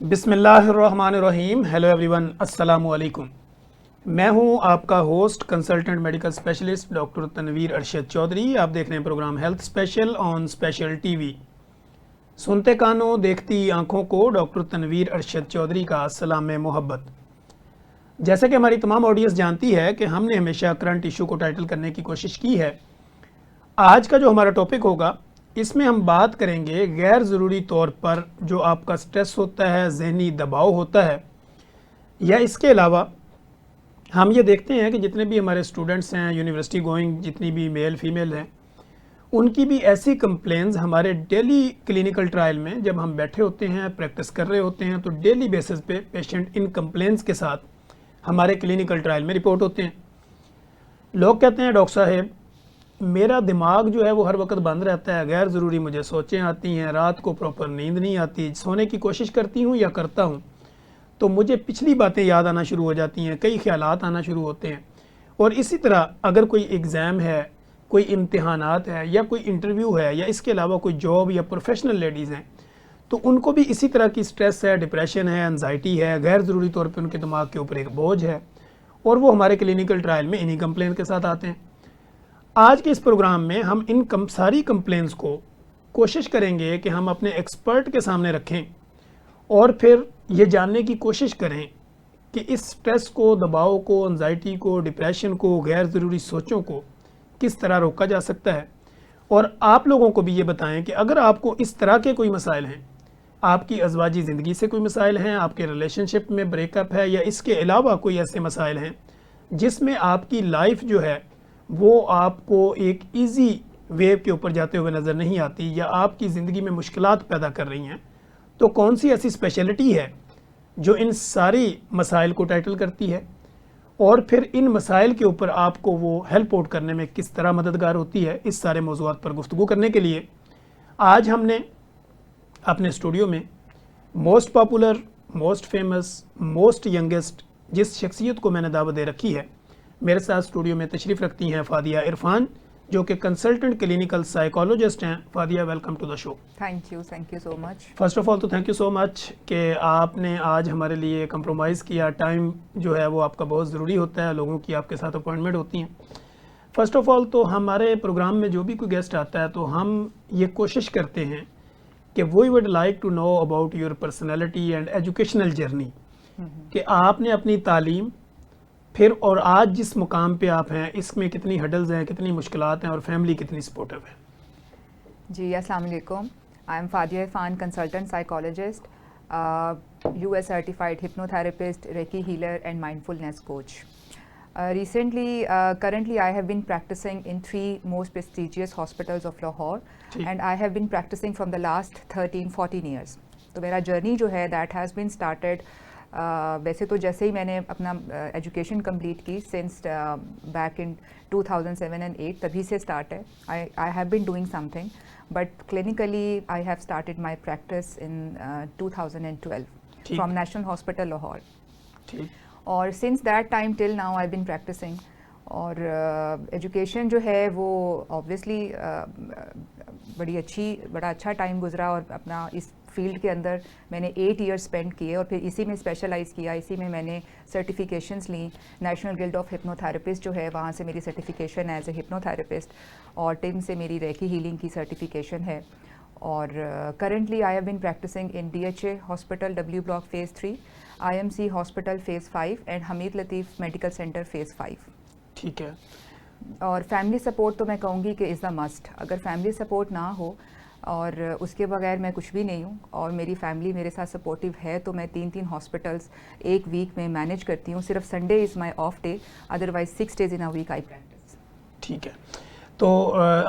बिस्मिल्लाहिर्रहमानिर्रहीम। Hello everyone, अस्सलामु अलैकुम। मैं हूं आपका host consultant medical specialist doctor Tanveer Arshad Chaudhry. आप देख रहे हैं programme health special on special TV. सुनते कानों देखती आंखों को डॉक्टर तनवीर अरशद चौधरी का सलाम मोहब्बत। जैसे कि हमारी तमाम ऑडियंस जानती है कि हमने हमेशा करंट इशू को टाइटल करने की कोशिश की है। आज का जो हमारा टॉपिक होगा, इसमें हम बात करेंगे गैर ज़रूरी तौर पर जो आपका स्ट्रेस होता है, जहनी दबाव होता है, या इसके अलावा हम ये देखते हैं कि जितने भी हमारे स्टूडेंट्स हैं, यूनिवर्सिटी गोइंग जितनी भी मेल फीमेल हैं, उनकी भी ऐसी कंप्लेंट्स हमारे डेली क्लिनिकल ट्रायल में जब हम बैठे होते हैं, प्रैक्टिस कर रहे होते हैं, तो डेली बेसिस पे पेशेंट इन कंप्लेंट्स के साथ हमारे क्लिनिकल ट्रायल में रिपोर्ट होते हैं। लोग कहते हैं डॉक्टर साहब मेरा दिमाग जो है वो हर वक्त बंद रहता है, गैर ज़रूरी मुझे सोचें आती हैं, रात को प्रॉपर नींद नहीं आती, सोने की कोशिश करती हूँ या करता हूँ तो मुझे पिछली बातें याद आना शुरू हो जाती हैं, कई ख्यालात आना शुरू होते हैं। और इसी तरह अगर कोई एग्ज़ाम है, कोई इम्तिहानात है, या कोई इंटरव्यू है, या इसके अलावा कोई जॉब या प्रोफेशनल लेडीज़ हैं, तो उनको भी इसी तरह की स्ट्रेस है, डिप्रेशन है, एनजाइटी है, गैर ज़रूरी तौर पर उनके दिमाग के ऊपर एक बोझ है, और वो हमारे क्लिनिकल ट्रायल में इन्हीं कंप्लेन के साथ आते हैं। आज के इस प्रोग्राम में हम इन सारी कंप्लेंट्स को कोशिश करेंगे कि हम अपने एक्सपर्ट के सामने रखें और फिर ये जानने की कोशिश करें कि इस स्ट्रेस को, दबाव को, एंजाइटी को, डिप्रेशन को, गैर ज़रूरी सोचों को किस तरह रोका जा सकता है। और आप लोगों को भी ये बताएं कि अगर आपको इस तरह के कोई मसाइल हैं, आपकी अज़वाजी ज़िंदगी से कोई मसाइल हैं, आपके रिलेशनशिप में ब्रेकअप है, या इसके अलावा कोई ऐसे मसाइल हैं जिसमें आपकी लाइफ जो है वो आपको एक इजी वेव के ऊपर जाते हुए नज़र नहीं आती, या आपकी ज़िंदगी में मुश्किलात पैदा कर रही हैं, तो कौन सी ऐसी स्पेशलिटी है जो इन सारी मसाइल को टाइटल करती है, और फिर इन मसाइल के ऊपर आपको वो हेल्प आउट करने में किस तरह मददगार होती है। इस सारे मौज़ूआत पर गुफ्तगू करने के लिए आज हमने अपने स्टूडियो में most popular, most famous, most youngest जिस शख्सियत को मैंने दावत दे रखी है, मेरे साथ स्टूडियो में तशरीफ़ रखती हैं फ़ादिया इरफान, जो कि कंसल्टेंट क्लिनिकल साइकोलॉजिस्ट हैं। Fadia, welcome to the show. Thank you so much. First of all तो थैंक यू सो मच कि आपने आज हमारे लिए कंप्रोमाइज़ किया। टाइम जो है वो आपका बहुत ज़रूरी होता है, लोगों की आपके साथ अपॉइंटमेंट होती हैं। फ़र्स्ट ऑफ़ ऑल तो हमारे प्रोग्राम में जो भी कोई गेस्ट आता है तो हम ये कोशिश करते हैं कि we would like to know about your personality and educational journey, कि आपने अपनी तालीम फिर और आज जिस मुकाम पे आप हैं इसमें कितनी हडल्स हैं, कितनी मुश्किलात हैं, और फैमिली कितनी सपोर्टिव है। जी, अस्सलाम वालेकुम। I am Fadia Irfan, consultant psychologist, US certified hypnotherapist, Reiki healer and mindfulness coach. Currently I have been practicing in 3 most prestigious hospitals of Lahore, and I have been practicing from the last 13-14 years. तो मेरा journey जो है that has been started वैसे तो जैसे ही मैंने अपना एजुकेशन कंप्लीट की सिंस बैक इन 2007 एंड 8, तभी से स्टार्ट है। I have been doing something, but clinically I have started my practice in 2012 from national hospital Lahore, और since that time till now I been practicing. और education जो है वो obviously बड़ा अच्छा टाइम गुजरा, और अपना इस फील्ड के अंदर मैंने 8 ईयर्स स्पेंड किए, और फिर इसी में स्पेशलाइज़ किया। इसी में मैंने सर्टिफिकेशंस ली। नेशनल गिल्ड ऑफ हिप्नोथेरेपिस्ट जो है वहाँ से मेरी सर्टिफिकेशन एज ए हिप्नोथेरेपिस्ट, और टिम से मेरी रेकी हीलिंग की सर्टिफिकेशन है। और currently I have been practising in DHA hospital W block phase 3, IMC hospital phase 5 and Hameed Latif medical centre phase 5। ठीक है। और फैमिली सपोर्ट तो मैं कहूँगी कि इज़ द मस्ट। अगर फैमिली सपोर्ट ना हो और उसके बगैर मैं कुछ भी नहीं हूँ, और मेरी फैमिली मेरे साथ सपोर्टिव है, तो मैं 3 हॉस्पिटल्स एक वीक में मैनेज करती हूँ। सिर्फ Sunday is my off day, otherwise 6 days in a week I practise. ठीक है। तो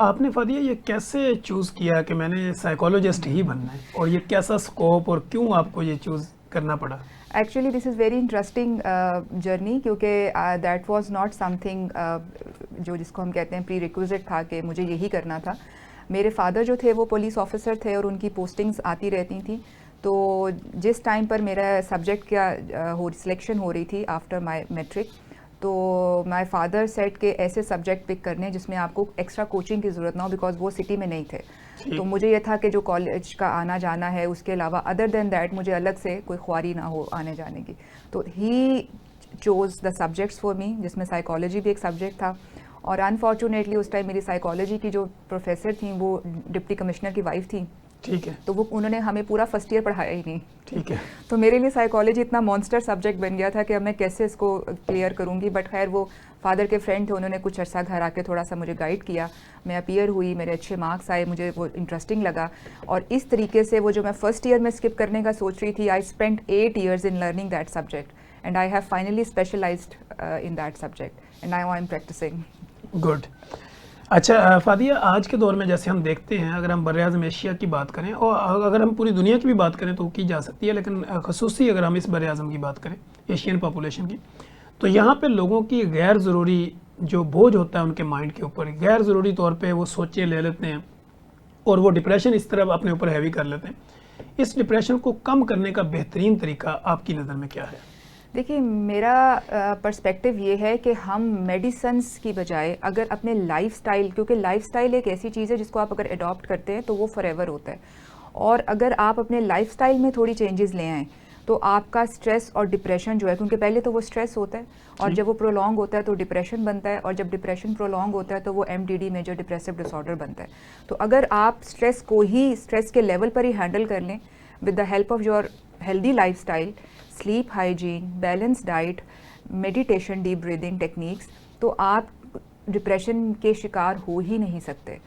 आपने फ़ादिया ये कैसे चूज़ किया कि मैंने साइकोलॉजिस्ट ही बनना है, और ये कैसा स्कोप और क्यों आपको ये चूज़ करना पड़ा? Actually this is very interesting journey, क्योंकि दैट वाज नॉट समथिंग जो जिसको हम कहते हैं प्री रिक्विजिट था कि मुझे यही करना था। मेरे फादर जो थे वो पुलिस ऑफिसर थे, और उनकी पोस्टिंग्स आती रहती थी। तो जिस टाइम पर मेरा सब्जेक्ट क्या सिलेक्शन हो रही थी आफ्टर माय मैट्रिक, तो माय फादर सेट के ऐसे सब्जेक्ट पिक करने जिसमें आपको एक्स्ट्रा कोचिंग की ज़रूरत ना हो, बिकॉज वो सिटी में नहीं थे। तो मुझे ये था कि जो कॉलेज का आना जाना है उसके अलावा अदर देन दैट मुझे अलग से कोई ख्वारी ना हो आने जाने की। तो he chose the subjects for me, जिसमें साइकोलॉजी भी एक सब्जेक्ट था। और अनफॉर्चुनेटली उस टाइम मेरी साइकोलॉजी की जो प्रोफेसर थी वो डिप्टी कमिश्नर की वाइफ थी। ठीक है। तो वो उन्होंने हमें पूरा फर्स्ट ईयर पढ़ाया ही नहीं। ठीक है। तो मेरे लिए साइकोलॉजी इतना मॉन्स्टर सब्जेक्ट बन गया था कि अब मैं कैसे इसको क्लियर करूँगी। बट खैर वो फादर के फ्रेंड थे, उन्होंने कुछ अर्सा घर आके थोड़ा सा मुझे गाइड किया, मैं अपीयर हुई, मेरे अच्छे मार्क्स आए, मुझे वो इंटरेस्टिंग लगा। और इस तरीके से वो जो मैं फर्स्ट ईयर में स्किप करने का सोच रही थी, I spent 8 years in learning that subject and I have finally specialized in that subject and now I'm practicing. Good. अच्छा फादिया, आज के दौर में जैसे हम देखते हैं, अगर हम बर-ए-आज़म एशिया की बात करें और अगर हम पूरी दुनिया की भी बात करें तो की जा सकती है, लेकिन ख़ुसूसी अगर हम इस बर-ए-आज़म की बात करें, एशियन पॉपुलेशन की, तो यहाँ पे लोगों की गैर ज़रूरी जो बोझ होता है उनके माइंड के ऊपर, गैर ज़रूरी तौर पे वो सोचें ले लेते हैं और वो डिप्रेशन इस तरह अपने ऊपर हैवी कर लेते हैं। इस डिप्रेशन को कम करने का बेहतरीन तरीका आपकी नज़र में क्या है? देखिए, मेरा पर्सपेक्टिव ये है कि हम मेडिसिन्स की बजाय अगर अपने लाइफस्टाइल, क्योंकि लाइफस्टाइल एक ऐसी चीज़ है जिसको आप अगर अडॉप्ट करते हैं तो वो फॉरएवर होता है, और अगर आप अपने लाइफस्टाइल में थोड़ी चेंजेस ले आएँ तो आपका स्ट्रेस और डिप्रेशन जो है, क्योंकि पहले तो वो स्ट्रेस होता है और जब वो प्रोलॉन्ग होता है तो डिप्रेशन बनता है, और जब डिप्रेशन प्रोलॉन्ग होता है तो वो MDD, मेजर डिप्रेसिव डिसऑर्डर बनता है। तो अगर आप स्ट्रेस को ही स्ट्रेस के लेवल पर ही हैंडल कर लें with the help of your healthy lifestyle, sleep hygiene, balance diet, meditation, deep breathing techniques, तो आप डिप्रेशन के शिकार हो ही नहीं सकते।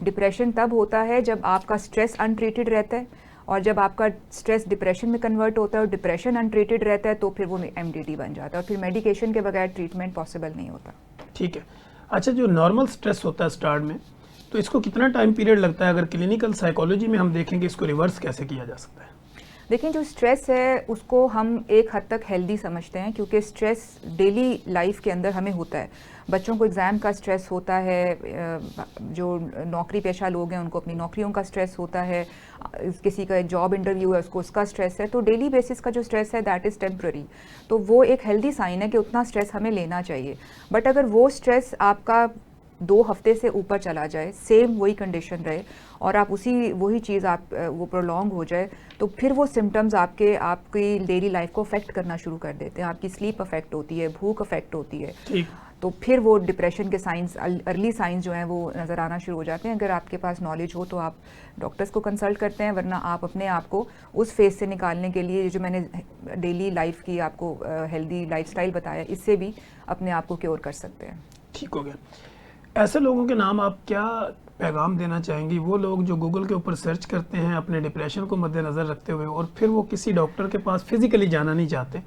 डिप्रेशन तब होता है जब आपका स्ट्रेस अनट्रीटेड रहता है, और जब आपका स्ट्रेस डिप्रेशन में कन्वर्ट होता है और डिप्रेशन अनट्रीटेड रहता है तो फिर वो MDD बन जाता है, और फिर मेडिकेशन के बगैर ट्रीटमेंट पॉसिबल नहीं होता। ठीक है। अच्छा, जो नॉर्मल स्ट्रेस होता है स्टार्ट में, तो इसको कितना टाइम पीरियड लगता है? अगर क्लिनिकल साइकोलॉजी में हम देखेंगे इसको रिवर्स कैसे किया जा सकता है? देखिए, जो स्ट्रेस है उसको हम एक हद तक हेल्दी समझते हैं, क्योंकि स्ट्रेस डेली लाइफ के अंदर हमें होता है। बच्चों को एग्ज़ाम का स्ट्रेस होता है, जो नौकरी पेशा लोग हैं उनको अपनी नौकरियों का स्ट्रेस होता है, किसी का जॉब इंटरव्यू है उसको उसका स्ट्रेस है। तो डेली बेसिस का जो स्ट्रेस है दैट इज़ टेम्प्ररी, तो वो एक हेल्दी साइन है कि उतना स्ट्रेस हमें लेना चाहिए। बट अगर वो स्ट्रेस आपका 2 हफ्ते से ऊपर चला जाए, सेम वही कंडीशन रहे और आप वही चीज़ आप वो प्रोलॉन्ग हो जाए, तो फिर वो सिम्टम्स आपकी डेली लाइफ को अफेक्ट करना शुरू कर देते हैं। आपकी स्लीप अफेक्ट होती है, भूख अफेक्ट होती है, तो फिर वो डिप्रेशन के साइंस, अर्ली साइंस जो हैं वो नज़र आना शुरू हो जाते हैं। अगर आपके पास नॉलेज हो तो आप डॉक्टर्स को कंसल्ट करते हैं, वरना आप अपने आप को उस फेज से निकालने के लिए जो मैंने डेली लाइफ की आपको हेल्दी लाइफस्टाइल बताया, इससे भी अपने आप को क्योर कर सकते हैं। ठीक हो गया। ऐसे लोगों के नाम आप क्या पैगाम देना चाहेंगी, वो लोग जो गूगल के ऊपर सर्च करते हैं अपने डिप्रेशन को मद्देनज़र रखते हुए और फिर वो किसी डॉक्टर के पास फिज़िकली जाना नहीं चाहते,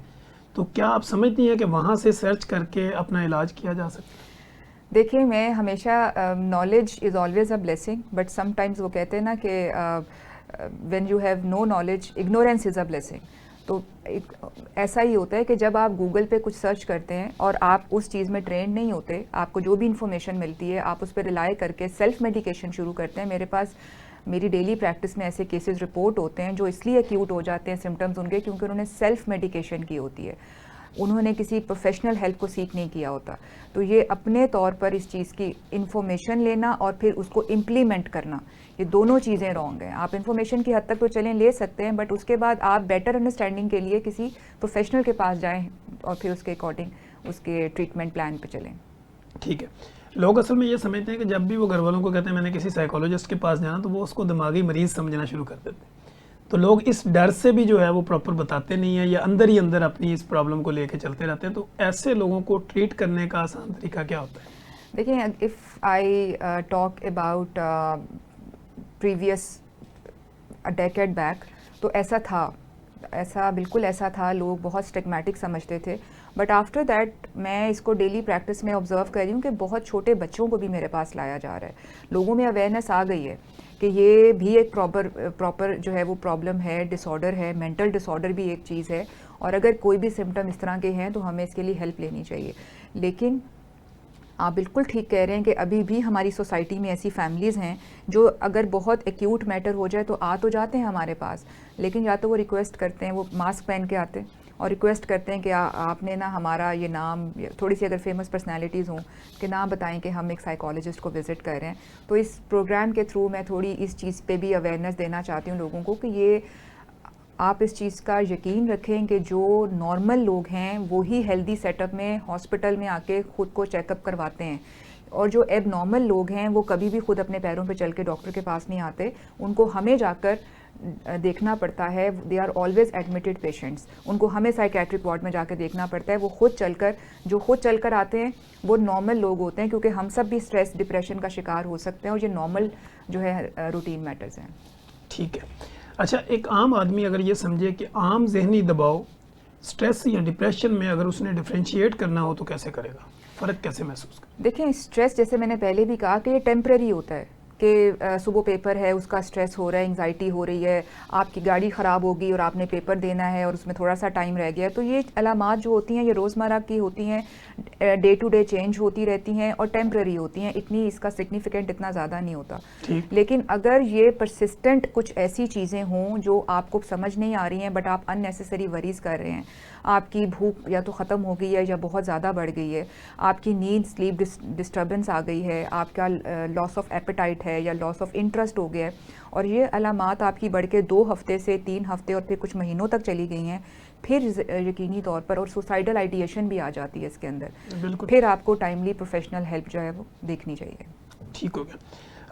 तो क्या आप समझती हैं कि वहाँ से सर्च करके अपना इलाज किया जा सकता है? देखिए, मैं हमेशा knowledge is always a blessing, but sometimes वो कहते हैं ना कि when you have no knowledge, ignorance is a blessing. तो ऐसा ही होता है कि जब आप गूगल पे कुछ सर्च करते हैं और आप उस चीज़ में ट्रेंड नहीं होते, आपको जो भी इंफॉर्मेशन मिलती है आप उस पर रिलाई करके सेल्फ मेडिकेशन शुरू करते हैं। मेरे पास मेरी डेली प्रैक्टिस में ऐसे केसेस रिपोर्ट होते हैं जो इसलिए एक्यूट हो जाते हैं सिम्टम्स उनके, क्योंकि उन्होंने सेल्फ मेडिकेशन की होती है, उन्होंने किसी प्रोफेशनल हेल्प को सीख नहीं किया होता। तो ये अपने तौर पर इस चीज़ की इंफॉर्मेशन लेना और फिर उसको इम्प्लीमेंट करना, ये दोनों चीज़ें रॉन्ग हैं। आप इन्फॉर्मेशन की हद तक तो चलें, ले सकते हैं, बट उसके बाद आप बेटर अंडरस्टैंडिंग के लिए किसी प्रोफेशनल के पास जाएं और फिर उसके अकॉर्डिंग उसके ट्रीटमेंट प्लान पे चलें। ठीक है। लोग असल में ये समझते हैं कि जब भी वो घर वालों को कहते हैं मैंने किसी साइकोलॉजिस्ट के पास जाना, तो वो उसको दिमागी मरीज़ समझना शुरू कर देते हैं। तो लोग इस डर से भी जो है वो प्रॉपर बताते नहीं है या अंदर ही अंदर अपनी इस प्रॉब्लम को लेके चलते रहते हैं। तो ऐसे लोगों को ट्रीट करने का आसान तरीका क्या होता है? देखिए, if I talk about previous a decade back, तो बिल्कुल ऐसा था, लोग बहुत स्टिग्मेटिक समझते थे। बट आफ्टर दैट मैं इसको डेली प्रैक्टिस में ऑब्जर्व कर रही हूँ कि बहुत छोटे बच्चों को भी मेरे पास लाया जा रहा है। लोगों में अवेयरनेस आ गई है कि ये भी एक प्रॉपर जो है वो प्रॉब्लम है, डिसऑर्डर है, मेंटल डिसऑर्डर भी एक चीज़ है, और अगर कोई भी सिम्टम इस तरह के हैं तो हमें इसके लिए हेल्प लेनी चाहिए। लेकिन आप बिल्कुल ठीक कह रहे हैं कि अभी भी हमारी सोसाइटी में ऐसी फैमिलीज़ हैं जो अगर बहुत एक्यूट मैटर हो जाए तो आ तो जाते हैं हमारे पास, लेकिन या तो वो रिक्वेस्ट करते हैं, वो मास्क पहन के आते हैं, और रिक्वेस्ट करते हैं कि आपने ना हमारा ये नाम, थोड़ी सी अगर फेमस पर्सनालिटीज़ हों कि नाम बताएं कि हम एक साइकोलॉजिस्ट को विज़िट कर रहे हैं। तो इस प्रोग्राम के थ्रू मैं थोड़ी इस चीज़ पे भी अवेयरनेस देना चाहती हूँ लोगों को कि ये आप इस चीज़ का यकीन रखें कि जो नॉर्मल लोग हैं वही हेल्दी सेटअप में हॉस्पिटल में आके ख़ुद को चेकअप करवाते हैं, और जो एब नॉर्मल लोग हैं वो कभी भी खुद अपने पैरों पे चल के डॉक्टर के पास नहीं आते, उनको हमें जाकर देखना पड़ता है। They are always admitted patients, उनको हमें साइकेट्रिक वार्ड में जाकर देखना पड़ता है। वो खुद चलकर आते हैं वो नॉर्मल लोग होते हैं, क्योंकि हम सब भी स्ट्रेस डिप्रेशन का शिकार हो सकते हैं, और ये नॉर्मल जो है रूटीन मैटर्स हैं। ठीक है। अच्छा, एक आम आदमी अगर ये समझे कि आम जहनी दबाव स्ट्रेस या डिप्रेशन में अगर उसने डिफ्रेंशिएट करना हो तो कैसे करेगा, फ़र्क कैसे महसूस करेगा? देखिए, स्ट्रेस जैसे मैंने पहले भी कहा कि ये टेम्परेरी होता है कि सुबह पेपर है, उसका स्ट्रेस हो रहा है, एंग्जाइटी हो रही है, आपकी गाड़ी ख़राब होगी और आपने पेपर देना है और उसमें थोड़ा सा टाइम रह गया। तो ये अलामात जो होती हैं ये रोज़मर्रा की होती हैं, डे टू डे चेंज होती रहती हैं और टेम्परेरी होती हैं, इतनी इसका सिग्निफिकेंट इतना ज़्यादा नहीं होता। लेकिन अगर ये परसिस्टेंट कुछ ऐसी चीज़ें हों जो आपको समझ नहीं आ रही हैं बट आप अननेसेसरी वरीज कर रहे हैं, आपकी भूख या तो ख़त्म हो गई है या बहुत ज़्यादा बढ़ गई है, आपकी नींद स्लीप डिस्टर्बेंस आ गई है, आपका लॉस ऑफ एपेटाइट है या लॉस ऑफ इंटरेस्ट हो गया है, और ये अलामात आपकी बढ़ के 2 हफ्ते से 3 हफ्ते और फिर कुछ महीनों तक चली गई हैं, फिर यकीनी तौर पर और सुसाइडल आइडिएशन भी आ जाती है इसके अंदर, फिर आपको टाइमली प्रोफेशनल हेल्प जो है वो देखनी चाहिए। ठीक हो गया।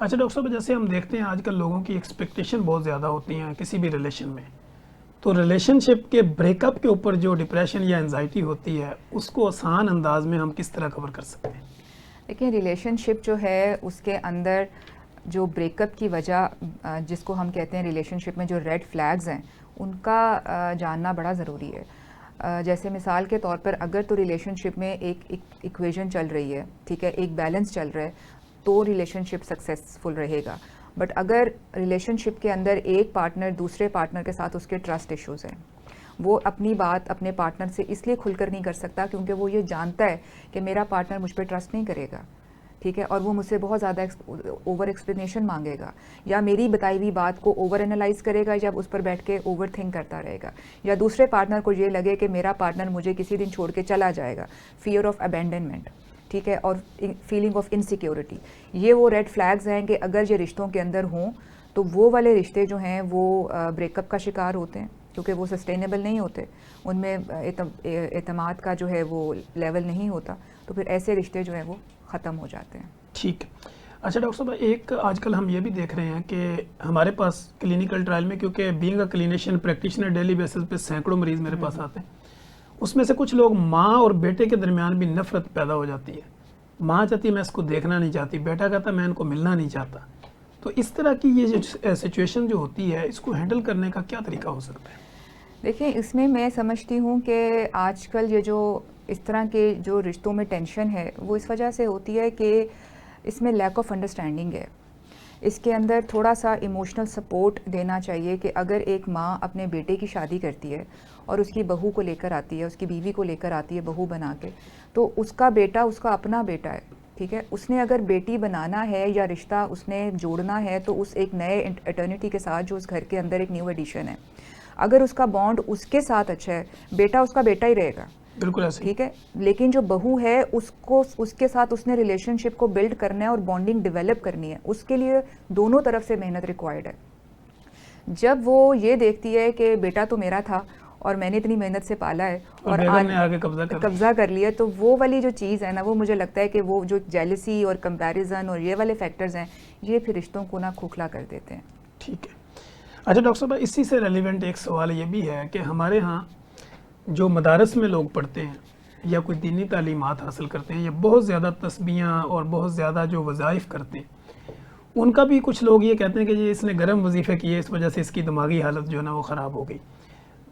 अच्छा डॉक्टर साहब, जैसे हम देखते हैं आजकल लोगों की एक्सपेक्टेशन बहुत ज़्यादा होती हैं किसी भी रिलेशन में, तो रिलेशनशिप के ब्रेकअप के ऊपर जो डिप्रेशन या एंजाइटी होती है उसको आसान अंदाज में हम किस तरह कवर कर सकते हैं? देखिए, रिलेशनशिप जो है उसके अंदर जो ब्रेकअप की वजह जिसको हम कहते हैं रिलेशनशिप में जो रेड फ्लैग्स हैं उनका जानना बड़ा ज़रूरी है। जैसे मिसाल के तौर पर अगर तो रिलेशनशिप में एक इक्वेशन चल रही है, ठीक है, एक बैलेंस चल रहा है, तो रिलेशनशिप सक्सेसफुल रहेगा। बट अगर रिलेशनशिप के अंदर एक पार्टनर दूसरे पार्टनर के साथ उसके ट्रस्ट इश्यूज़ हैं, वो अपनी बात अपने पार्टनर से इसलिए खुलकर नहीं कर सकता क्योंकि वो ये जानता है कि मेरा पार्टनर मुझ पर ट्रस्ट नहीं करेगा, ठीक है, और वो मुझसे बहुत ज़्यादा ओवर एक्सप्लेनेशन मांगेगा, या मेरी बताई हुई बात को ओवर एनालाइज करेगा, या उस पर बैठ के ओवर थिंक करता रहेगा, या दूसरे पार्टनर को ये लगे कि मेरा पार्टनर मुझे किसी दिन छोड़ के चला जाएगा, फियर ऑफ अबेंडनमेंट, ठीक है, और फीलिंग ऑफ इनसिक्योरिटी। ये वो रेड फ्लैग्स हैं कि अगर ये रिश्तों के अंदर हों तो वो वाले रिश्ते जो हैं वो ब्रेकअप का शिकार होते हैं, क्योंकि वो सस्टेनेबल नहीं होते, उनमें एतमाद का जो है वो लेवल नहीं होता, तो फिर ऐसे रिश्ते जो हैं वो ख़त्म हो जाते हैं। ठीक है। अच्छा डॉक्टर साहब, एक आजकल हम ये भी देख रहे हैं कि हमारे पास क्लिनिकल ट्रायल में, क्योंकि being a clinician practitioner daily basis पे सैकड़ों मरीज मेरे पास आते हैं, उसमें से कुछ लोग माँ और बेटे के दरमियान भी नफरत पैदा हो जाती है। माँ चाहती है मैं इसको देखना नहीं चाहती, बेटा कहता मैं इनको मिलना नहीं चाहता। तो इस तरह की ये जो सिचुएशन जो होती है इसको हैंडल करने का क्या तरीका हो सकता है? देखिए, इसमें मैं समझती हूँ कि आजकल ये जो इस तरह के जो रिश्तों में टेंशन है वो इस वजह से होती है कि इसमें लैक ऑफ अंडरस्टैंडिंग है। इसके अंदर थोड़ा सा इमोशनल सपोर्ट देना चाहिए कि अगर एक माँ अपने बेटे की शादी करती है और उसकी बहू को लेकर आती है, उसकी बीवी को लेकर आती है बहू बना के, तो उसका बेटा उसका अपना बेटा है, ठीक है, उसने अगर बेटी बनाना है या रिश्ता उसने जोड़ना है तो उस एक नए एटर्निटी के साथ जो उस घर के अंदर एक न्यू एडिशन है, अगर उसका बॉन्ड उसके साथ अच्छा है, बेटा उसका बेटा ही रहेगा, बिल्कुल ऐसे, ठीक है। लेकिन जो बहू है उसको उसके साथ उसने रिलेशनशिप को बिल्ड करना है और बॉन्डिंग डेवलप करनी है, उसके लिए दोनों तरफ से मेहनत रिक्वायर्ड है। जब वो ये देखती है कि बेटा तो मेरा था और मैंने इतनी मेहनत से पाला है और आगे कब्जा कर लिया, तो वो वाली जो चीज़ है ना, वो मुझे लगता है कि वो जो जेलसी और कंपैरिजन और ये वाले फैक्टर्स हैं, ये फिर रिश्तों को ना खोखला कर देते हैं। ठीक है। अच्छा डॉक्टर साहब, इसी से रेलिवेंट एक सवाल ये भी है कि हमारे यहाँ जो मदारस में लोग पढ़ते हैं या कोई दीनी तालीमात हासिल करते हैं या बहुत ज़्यादा तस्बीहां और बहुत ज़्यादा जो वज़ाइफ करते हैं, उनका भी कुछ लोग ये कहते हैं कि ये इसने गर्म वजीफ़े किए, इस वजह से इसकी दिमागी हालत जो है ना वो ख़राब हो गई।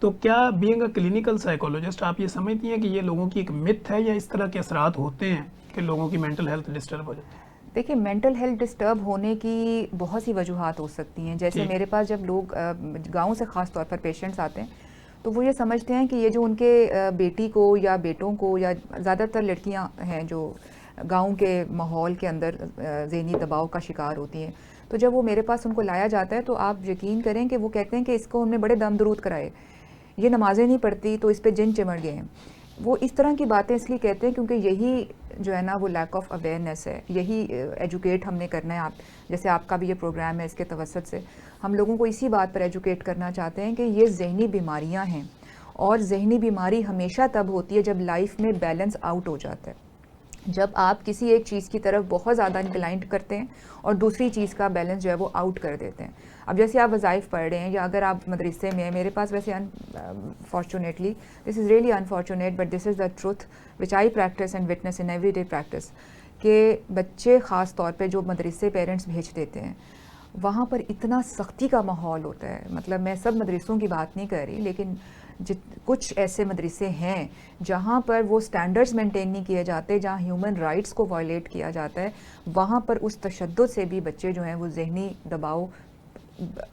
तो क्या बीइंग अ क्लिनिकल साइकोलॉजिस्ट आप ये समझती हैं कि ये लोगों की एक मिथ है या इस तरह के असरात होते हैं कि लोगों की मेंटल हेल्थ डिस्टर्ब हो जाती है? देखिए, मेंटल हेल्थ डिस्टर्ब होने की बहुत सी वजूहात हो सकती हैं। जैसे मेरे पास जब लोग गाँव से ख़ास तौर पर पेशेंट्स आते हैं तो वो ये समझते हैं कि ये जो उनके बेटी को या बेटों को, या ज़्यादातर लड़कियां हैं जो गांव के माहौल के अंदर ज़हनी दबाव का शिकार होती हैं, तो जब वो मेरे पास उनको लाया जाता है तो आप यकीन करें कि वो कहते हैं कि इसको हमने बड़े दम दरूद कराए, ये नमाज़ें नहीं पढ़ती तो इस पे जिन चिमड़ गए हैं। वो इस तरह की बातें इसलिए कहते हैं क्योंकि यही जो है ना वो लैक ऑफ अवेयरनेस है, यही एजुकेट हमने करना है। आप जैसे आपका भी ये प्रोग्राम है, इसके तवसत से हम लोगों को इसी बात पर एजुकेट करना चाहते हैं कि ये ज़हनी बीमारियां हैं, और ज़हनी बीमारी हमेशा तब होती है जब लाइफ में बैलेंस आउट हो जाता है, जब आप किसी एक चीज़ की तरफ बहुत ज़्यादा इंक्लाइंड करते हैं और दूसरी चीज़ का बैलेंस जो है वो आउट कर देते हैं। अब जैसे आप वज़ाइफ पढ़ रहे हैं या अगर आप मदरसे में हैं, मेरे पास वैसे unfortunately, this is really unfortunate but this is the truth which I practice and witness in every day practice, कि बच्चे ख़ास तौर पे जो मदरसे पेरेंट्स भेज देते हैं वहाँ पर इतना सख्ती का माहौल होता है। मतलब मैं सब मदरसों की बात नहीं कर रही, लेकिन कुछ ऐसे मदरसे हैं जहाँ पर वो स्टैंडर्ड्स मेंटेन नहीं किए जाते, जहाँ ह्यूमन राइट्स को वायलेट किया जाता है, वहाँ पर उस तशद्दुद से भी बच्चे जो हैं वो जहनी दबाव,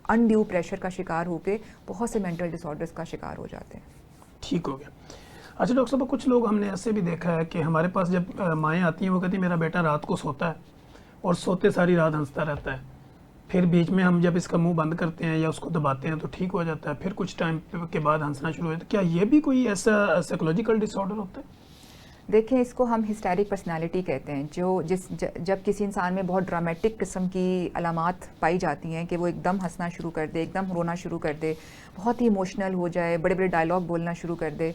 अनड्यू प्रेशर का शिकार होकर बहुत से मेंटल डिसऑर्डर्स का शिकार हो जाते हैं। ठीक हो गया। अच्छा डॉक्टर साहब, कुछ लोग हमने ऐसे भी देखा है कि हमारे पास जब माएँ आती हैं वो कहती हैं मेरा बेटा रात को सोता है और सोते सारी रात हंसता रहता है, फिर बीच में हम जब इसका मुंह बंद करते हैं या उसको दबाते हैं तो ठीक हो जाता है, फिर कुछ टाइम के बाद हंसना शुरू हो जाता है। क्या ये भी कोई ऐसा साइकोलॉजिकल डिसऑर्डर होता है? देखें, इसको हम हिस्टेरिक पर्सनालिटी कहते हैं, जब किसी इंसान में बहुत ड्रामेटिक किस्म की अलामात पाई जाती हैं कि वो एकदम हंसना शुरू कर दे, एकदम रोना शुरू कर दे, बहुत ही इमोशनल हो जाए, बड़े बड़े डायलॉग बोलना शुरू कर दे,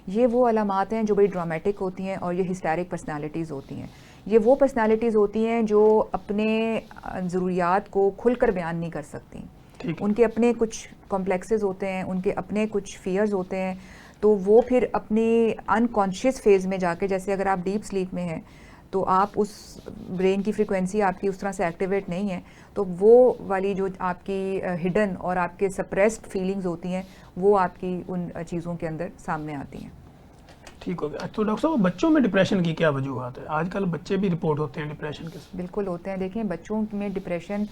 ये वो अलामात हैं जो बड़ी ड्रामेटिक होती हैं और ये हिस्टेरिक पर्सनालिटीज़ होती हैं। ये वो पर्सनालिटीज़ होती हैं जो अपने ज़रूरियात को खुलकर बयान नहीं कर सकती। उनके अपने कुछ कॉम्प्लेक्सेस होते हैं, उनके अपने कुछ फियर्स होते हैं, तो वो फिर अपनी अनकॉन्शियस फेज़ में जाके, जैसे अगर आप डीप स्लीप में हैं तो आप उस ब्रेन की फ्रीक्वेंसी आपकी उस तरह से एक्टिवेट नहीं है, तो वो वाली जो आपकी हिडन और आपके सप्रेस्ड फीलिंग्स होती हैं वो आपकी उन चीज़ों के अंदर सामने आती हैं। ठीक हो गया। तो डॉक्टर साहब, बच्चों में डिप्रेशन की क्या वजूहत है? आजकल बच्चे भी रिपोर्ट होते हैं डिप्रेशन के? बिल्कुल होते हैं। देखें, बच्चों में डिप्रेशन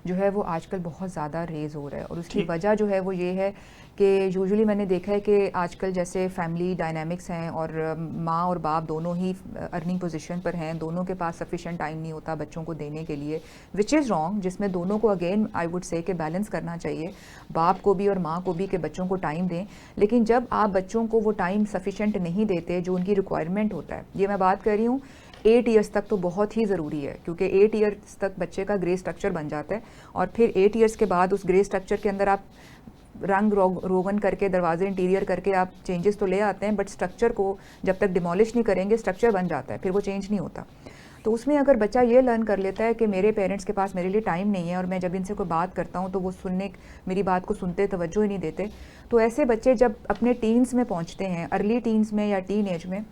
जो है वो आजकल बहुत ज़्यादा रेज़ हो रहा है, और उसकी वजह जो है वो ये है कि यूजुअली मैंने देखा है कि आजकल जैसे फैमिली डायनामिक्स हैं और माँ और बाप दोनों ही अर्निंग पोजीशन पर हैं, दोनों के पास सफिशिएंट टाइम नहीं होता बच्चों को देने के लिए, विच इज़ रॉन्ग, जिसमें दोनों को अगेन आई वुड से कि बैलेंस करना चाहिए, बाप को भी और माँ को भी, कि बच्चों को टाइम दें। लेकिन जब आप बच्चों को वो टाइम सफिशिएंट नहीं देते जो उनकी रिक्वायरमेंट होता है, ये मैं बात कर रही हूँ 8 ईयर्स तक तो बहुत ही ज़रूरी है, क्योंकि 8 ईयर्स तक बच्चे का ग्रे स्ट्रक्चर बन जाता है, और फिर 8 ईयर्स के बाद उस ग्रे स्ट्रक्चर के अंदर आप रंग रोगन करके, दरवाजे इंटीरियर करके आप चेंजेस तो ले आते हैं, बट स्ट्रक्चर को जब तक डिमोलिश नहीं करेंगे स्ट्रक्चर बन जाता है, फिर वो चेंज नहीं होता। तो उसमें अगर बच्चा ये लर्न कर लेता है कि मेरे पेरेंट्स के पास मेरे लिए टाइम नहीं है, और मैं जब इनसे कोई बात करता हूँ तो वो मेरी बात को सुनते, तवज्जो ही नहीं देते, तो ऐसे बच्चे जब अपने टीन्स में पहुँचते हैं, अर्ली टीन्स में या टीन एज में,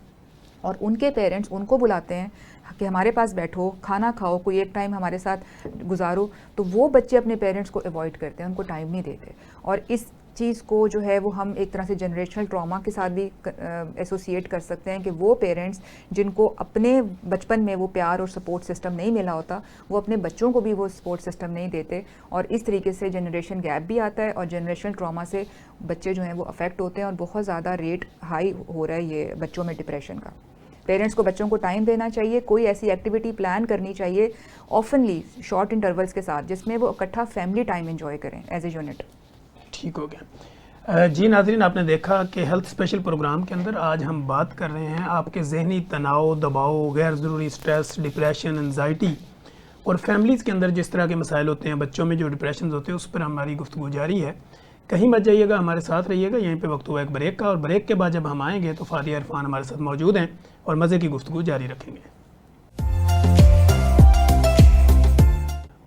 और उनके पेरेंट्स उनको बुलाते हैं कि हमारे पास बैठो, खाना खाओ, कोई एक टाइम हमारे साथ गुजारो, तो वो बच्चे अपने पेरेंट्स को अवॉइड करते हैं, उनको टाइम नहीं देते। और इस चीज़ को जो है वो हम एक तरह से जनरेशनल ट्रॉमा के साथ भी एसोसिएट कर सकते हैं, कि वो पेरेंट्स जिनको अपने बचपन में वो प्यार और सपोर्ट सिस्टम नहीं मिला होता, वो अपने बच्चों को भी वो सपोर्ट सिस्टम नहीं देते, और इस तरीके से जनरेशन गैप भी आता है, और जनरेशनल ट्रॉमा से बच्चे जो हैं वो अफेक्ट होते हैं, और बहुत ज़्यादा रेट हाई हो रहा है ये बच्चों में डिप्रेशन का। पेरेंट्स को बच्चों को टाइम देना चाहिए, कोई ऐसी एक्टिविटी प्लान करनी चाहिए ऑफनली शॉर्ट इंटरवल्स के साथ, जिसमें वो इकट्ठा फैमिली टाइम एंजॉय करें एज ए यूनिट। ठीक हो गया। जी नाज़रीन, आपने देखा कि हेल्थ स्पेशल प्रोग्राम के अंदर आज हम बात कर रहे हैं आपके जहनी तनाव, दबाव, गैर ज़रूरी स्ट्रेस, डिप्रेशन, एंजाइटी और फैमिलीज़ के अंदर जिस तरह के मसाइल होते हैं, बच्चों में जो डिप्रेशन होते हैं, उस पर हमारी गुफ्तगू जारी है। कहीं मत जाइएगा, हमारे साथ रहिएगा। यहीं पे वक्त हुआ एक ब्रेक का, और ब्रेक के बाद जब हम आएंगे तो फादिया इरफान हमारे साथ मौजूद हैं और मज़े की गुफ्तगू जारी रखेंगे।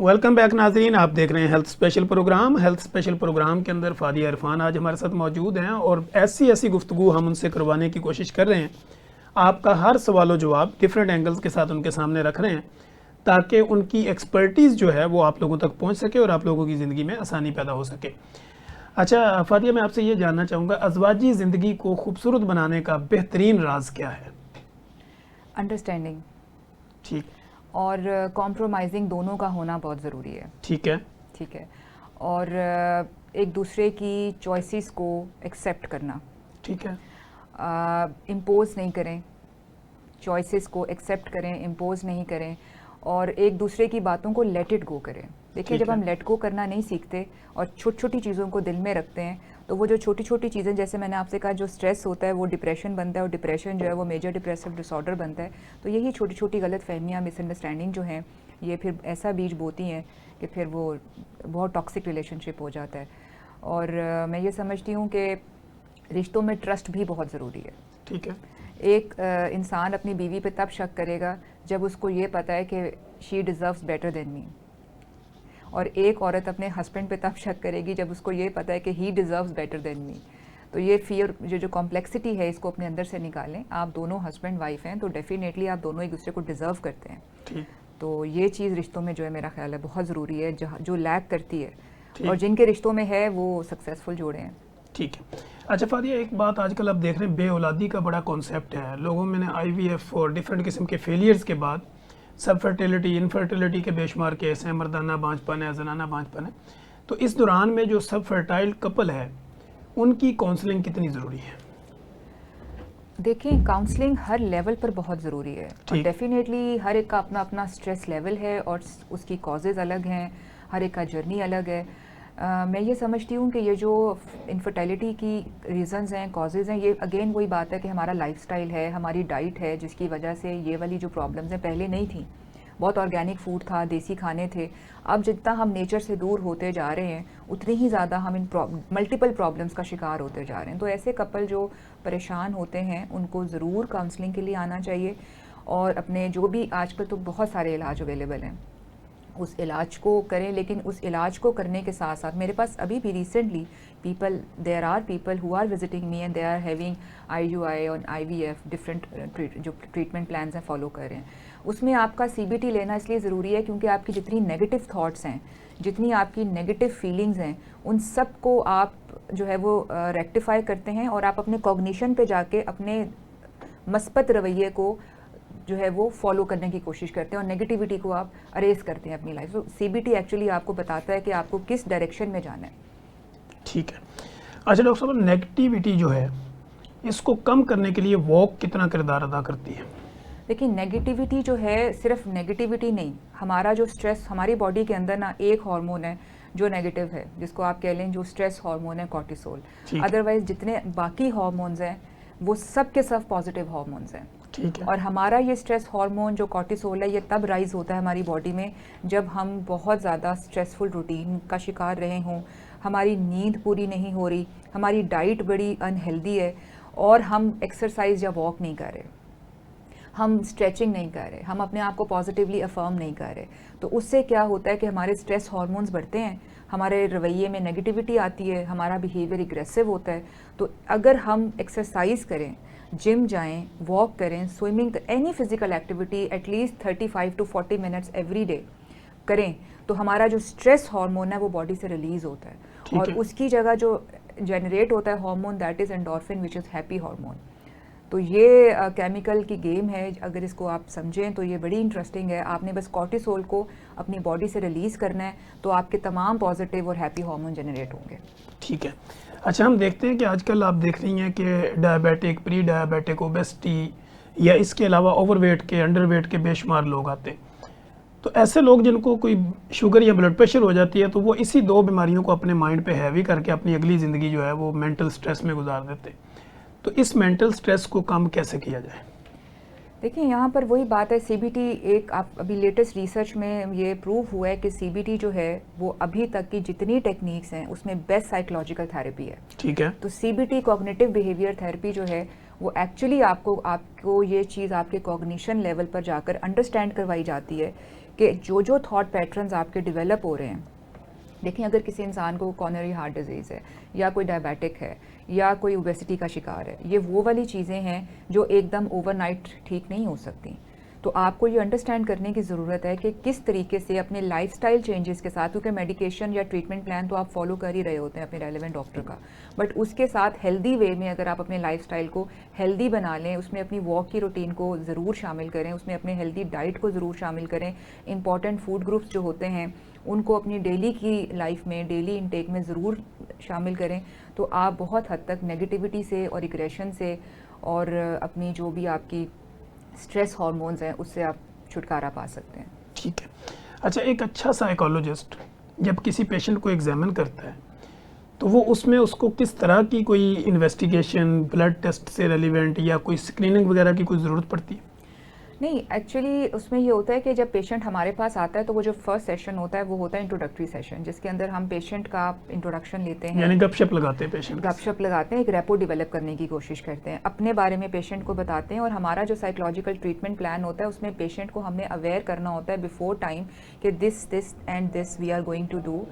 वेलकम बैक नाज़रीन, आप देख रहे हैं health special programme. Health special programme के अंदर फादिया इरफान आज हमारे साथ मौजूद हैं, और ऐसी गुफ्तगू हम उनसे करवाने की कोशिश कर रहे हैं। आपका हर सवाल जवाब डिफरेंट एंगल्स के साथ उनके सामने रख रहे हैं, ताकि उनकी एक्सपर्टीज़ जो है वो आप लोगों तक पहुँच सके और आप लोगों की ज़िंदगी में आसानी पैदा हो सके। अच्छा फातिया, मैं आपसे ये जानना चाहूँगा, अज़वाजी ज़िंदगी को खूबसूरत बनाने का बेहतरीन राज क्या है? अंडरस्टैंडिंग, ठीक, और कॉम्प्रोमाइजिंग दोनों का होना बहुत ज़रूरी है। ठीक है, ठीक है, और एक दूसरे की चॉइसेस को एक्सेप्ट करना। ठीक है, इम्पोज नहीं करें, चॉइसेस को एक्सेप्ट करें, इम्पोज नहीं करें, और एक दूसरे की बातों को लेट इट गो करें। देखिए, जब हम लेट गो करना नहीं सीखते और छोटी छोटी चीज़ों को दिल में रखते हैं, तो वो जो छोटी छोटी चीज़ें, जैसे मैंने आपसे कहा, जो स्ट्रेस होता है वो डिप्रेशन बनता है, और डिप्रेशन जो है वो मेजर डिप्रेसिव डिसऑर्डर बनता है। तो यही छोटी छोटी गलत फहमियाँ, मिसअंडरस्टैंडिंग जो हैं, ये फिर ऐसा बीज बोती हैं कि फिर वो बहुत टॉक्सिक रिलेशनशिप हो जाता है। और मैं ये समझती हूँ कि रिश्तों में ट्रस्ट भी बहुत ज़रूरी है। ठीक है। एक इंसान अपनी बीवी पे तब शक करेगा जब उसको ये पता है कि she deserves better than me, और एक औरत अपने हस्बैंड पे तब शक करेगी जब उसको ये पता है कि he deserves better than me. तो ये फियर, जो कॉम्प्लेक्सिटी है, इसको अपने अंदर से निकालें। आप दोनों हस्बैंड वाइफ हैं तो डेफिनेटली आप दोनों एक दूसरे को डिज़र्व करते हैं। ठीक। तो ये चीज़ रिश्तों में जो है, मेरा ख्याल है बहुत ज़रूरी है, जो लैक करती है, ठीक। और जिनके रिश्तों में है वो सक्सेसफुल जोड़े हैं। ठीक है। अच्छा फादिया, एक बात आजकल आप देख रहे हैं, बे-औलादी का बड़ा कॉन्सेप्ट है लोगों में। IVF और डिफरेंट किस्म के फेलियर्स के बाद सब फर्टिलिटी, इनफर्टिलिटी के बेशुमार केस हैं, मर्दाना बांझपन है, जनाना बांझपन है। तो इस दौरान में जो सब फर्टाइल कपल है उनकी काउंसलिंग कितनी ज़रूरी है? देखिए, काउंसलिंग हर लेवल पर बहुत ज़रूरी है, और ठीक। डेफिनेटली हर एक का अपना अपना स्ट्रेस लेवल है, और उसकी कॉजेज़ अलग हैं, हर एक का जर्नी अलग है। मैं ये समझती हूँ कि ये जो इनफर्टिलिटी की रीज़न्स हैं, कॉजेज़ हैं, ये अगेन वही बात है कि हमारा लाइफस्टाइल है, हमारी डाइट है, जिसकी वजह से ये वाली जो प्रॉब्लम्स हैं पहले नहीं थी। बहुत ऑर्गेनिक फूड था, देसी खाने थे। अब जितना हम नेचर से दूर होते जा रहे हैं, उतनी ही ज़्यादा हम इन मल्टीपल प्रॉब्लम्स का शिकार होते जा रहे हैं। तो ऐसे कपल जो परेशान होते हैं, उनको ज़रूर काउंसलिंग के लिए आना चाहिए, और अपने जो भी, आजकल तो बहुत सारे इलाज अवेलेबल हैं, उस इलाज को करें। लेकिन उस इलाज को करने के साथ साथ, मेरे पास अभी भी recently there are people who are visiting me and they are having IUI और IVF, डिफरेंट जो ट्रीटमेंट प्लान्स हैं फॉलो कर रहे हैं। उसमें आपका CBT लेना इसलिए ज़रूरी है क्योंकि आपकी जितनी नेगेटिव थाट्स हैं, जितनी आपकी नेगेटिव फीलिंग्स हैं, उन सब को आप जो है वो रेक्टिफाई करते हैं, और आप अपने कॉग्निशन पे जाके अपने मस्बत रवैये को जो है वो फॉलो करने की कोशिश करते हैं, और नेगेटिविटी को आप अरेज करते हैं अपनी लाइफ। तो CBT एक्चुअली आपको बताता है कि आपको किस डायरेक्शन में जाना है। ठीक है। अच्छा डॉक्टर साहब, नेगेटिविटी जो है इसको कम करने के लिए वॉक कितना किरदार अदा करती है? देखिए, नेगेटिविटी जो है, सिर्फ नेगेटिविटी नहीं, हमारा जो स्ट्रेस, हमारी बॉडी के अंदर ना एक हार्मोन है जो नेगेटिव है, जिसको आप कह लें जो स्ट्रेस हार्मोन है, कॉर्टिसोल। अदरवाइज जितने बाकी हार्मोन्स हैं वो सब के सब पॉजिटिव हार्मोन्स हैं। ठीक है। और हमारा ये स्ट्रेस हार्मोन जो कॉर्टिसोल है, ये तब राइज होता है हमारी बॉडी में जब हम बहुत ज़्यादा स्ट्रेसफुल रूटीन का शिकार रहे हों, हमारी नींद पूरी नहीं हो रही, हमारी डाइट बड़ी अनहेल्दी है, और हम एक्सरसाइज या वॉक नहीं कर रहे, हम स्ट्रेचिंग नहीं कर रहे, हम अपने आप को पॉजिटिवली अफर्म नहीं कर रहे। तो उससे क्या होता है कि हमारे स्ट्रेस हार्मोन्स बढ़ते हैं, हमारे रवैये में नेगेटिविटी आती है, हमारा बिहेवियर एग्रेसिव होता है। तो अगर हम एक्सरसाइज करें, जिम जाएं, वॉक करें, swimming, any physical activity at least 35 to 40 minutes every day करें, तो हमारा जो स्ट्रेस हार्मोन है वो बॉडी से रिलीज होता है, और उसकी जगह जो जनरेट होता है hormone, that is endorphin, which is happy hormone. तो ये केमिकल की गेम है, अगर इसको आप समझें तो ये बड़ी इंटरेस्टिंग है। आपने बस कॉर्टिसोल को अपनी बॉडी से रिलीज़ करना है, तो आपके तमाम पॉजिटिव और हैप्पी हार्मोन जनरेट होंगे। ठीक है। अच्छा, हम देखते हैं कि आजकल आप देख रही हैं कि डायबिटिक, प्री डायबिटिक, ओबेसिटी, या इसके अलावा ओवरवेट के, अंडरवेट के बेशुमार लोग आते हैं। तो ऐसे लोग जिनको कोई शुगर या ब्लड प्रेशर हो जाती है, तो वो इसी दो बीमारियों को अपने माइंड पे हैवी करके अपनी अगली ज़िंदगी जो है वो मेंटल स्ट्रेस में गुजार देते हैं। तो इस मेंटल स्ट्रेस को कम कैसे किया जाए? देखिए, यहाँ पर वही बात है, CBT एक, आप अभी लेटेस्ट रिसर्च में ये प्रूव हुआ है कि CBT जो है वो अभी तक की जितनी टेक्निक्स हैं उसमें बेस्ट साइकोलॉजिकल थेरेपी है। ठीक है। तो CBT कॉग्निटिव बिहेवियर थेरेपी जो है वो एक्चुअली आपको ये चीज़ आपके कॉग्निशन लेवल पर जाकर अंडरस्टैंड करवाई जाती है कि जो थॉट पैटर्न्स आपके डेवलप हो रहे हैं। देखिए, अगर किसी इंसान को कॉर्नरी हार्ट डिजीज़ है, या कोई डायबिटिक है, या कोई ओबेसिटी का शिकार है, ये वो वाली चीज़ें हैं जो एकदम ओवरनाइट ठीक नहीं हो सकती। तो आपको ये अंडरस्टैंड करने की ज़रूरत है कि किस तरीके से अपने लाइफस्टाइल चेंजेस के साथ, क्योंकि मेडिकेशन या ट्रीटमेंट प्लान तो आप फॉलो कर ही रहे होते हैं अपने रेलेवेंट डॉक्टर का, बट उसके साथ हेल्दी वे में अगर आप अपने लाइफस्टाइल को हेल्दी बना लें, उसमें अपनी वॉक की रूटीन को ज़रूर शामिल करें, उसमें अपने हेल्दी डाइट को ज़रूर शामिल करें, इंपॉर्टेंट फूड ग्रुप्स जो होते हैं उनको अपनी डेली की लाइफ में, डेली इंटेक में ज़रूर शामिल करें, तो आप बहुत हद तक नेगेटिविटी से और एग्रेशन से और अपनी जो भी आपकी स्ट्रेस हार्मोन्स हैं उससे आप छुटकारा पा सकते हैं। ठीक है। अच्छा, एक अच्छा साइकोलॉजिस्ट जब किसी पेशेंट को एग्जामिन करता है तो वो उसमें उसको किस तरह की कोई इन्वेस्टिगेशन, ब्लड टेस्ट से रेलिवेंट या कोई स्क्रीनिंग वगैरह की कोई ज़रूरत पड़ती है? नहीं, एक्चुअली उसमें ये होता है कि जब पेशेंट हमारे पास आता है तो वो जो फर्स्ट सेशन होता है वो होता है इंट्रोडक्टरी सेशन, जिसके अंदर हम पेशेंट का इंट्रोडक्शन लेते हैं, यानी गपशप लगाते हैं पेशेंट? गपशप लगाते हैं, एक रेपो डेवलप करने की कोशिश करते हैं, अपने बारे में पेशेंट को बताते हैं, और हमारा जो साइकोलॉजिकल ट्रीटमेंट प्लान होता है उसमें पेशेंट को हमने अवेयर करना होता है बिफोर टाइम कि this and this we are going to do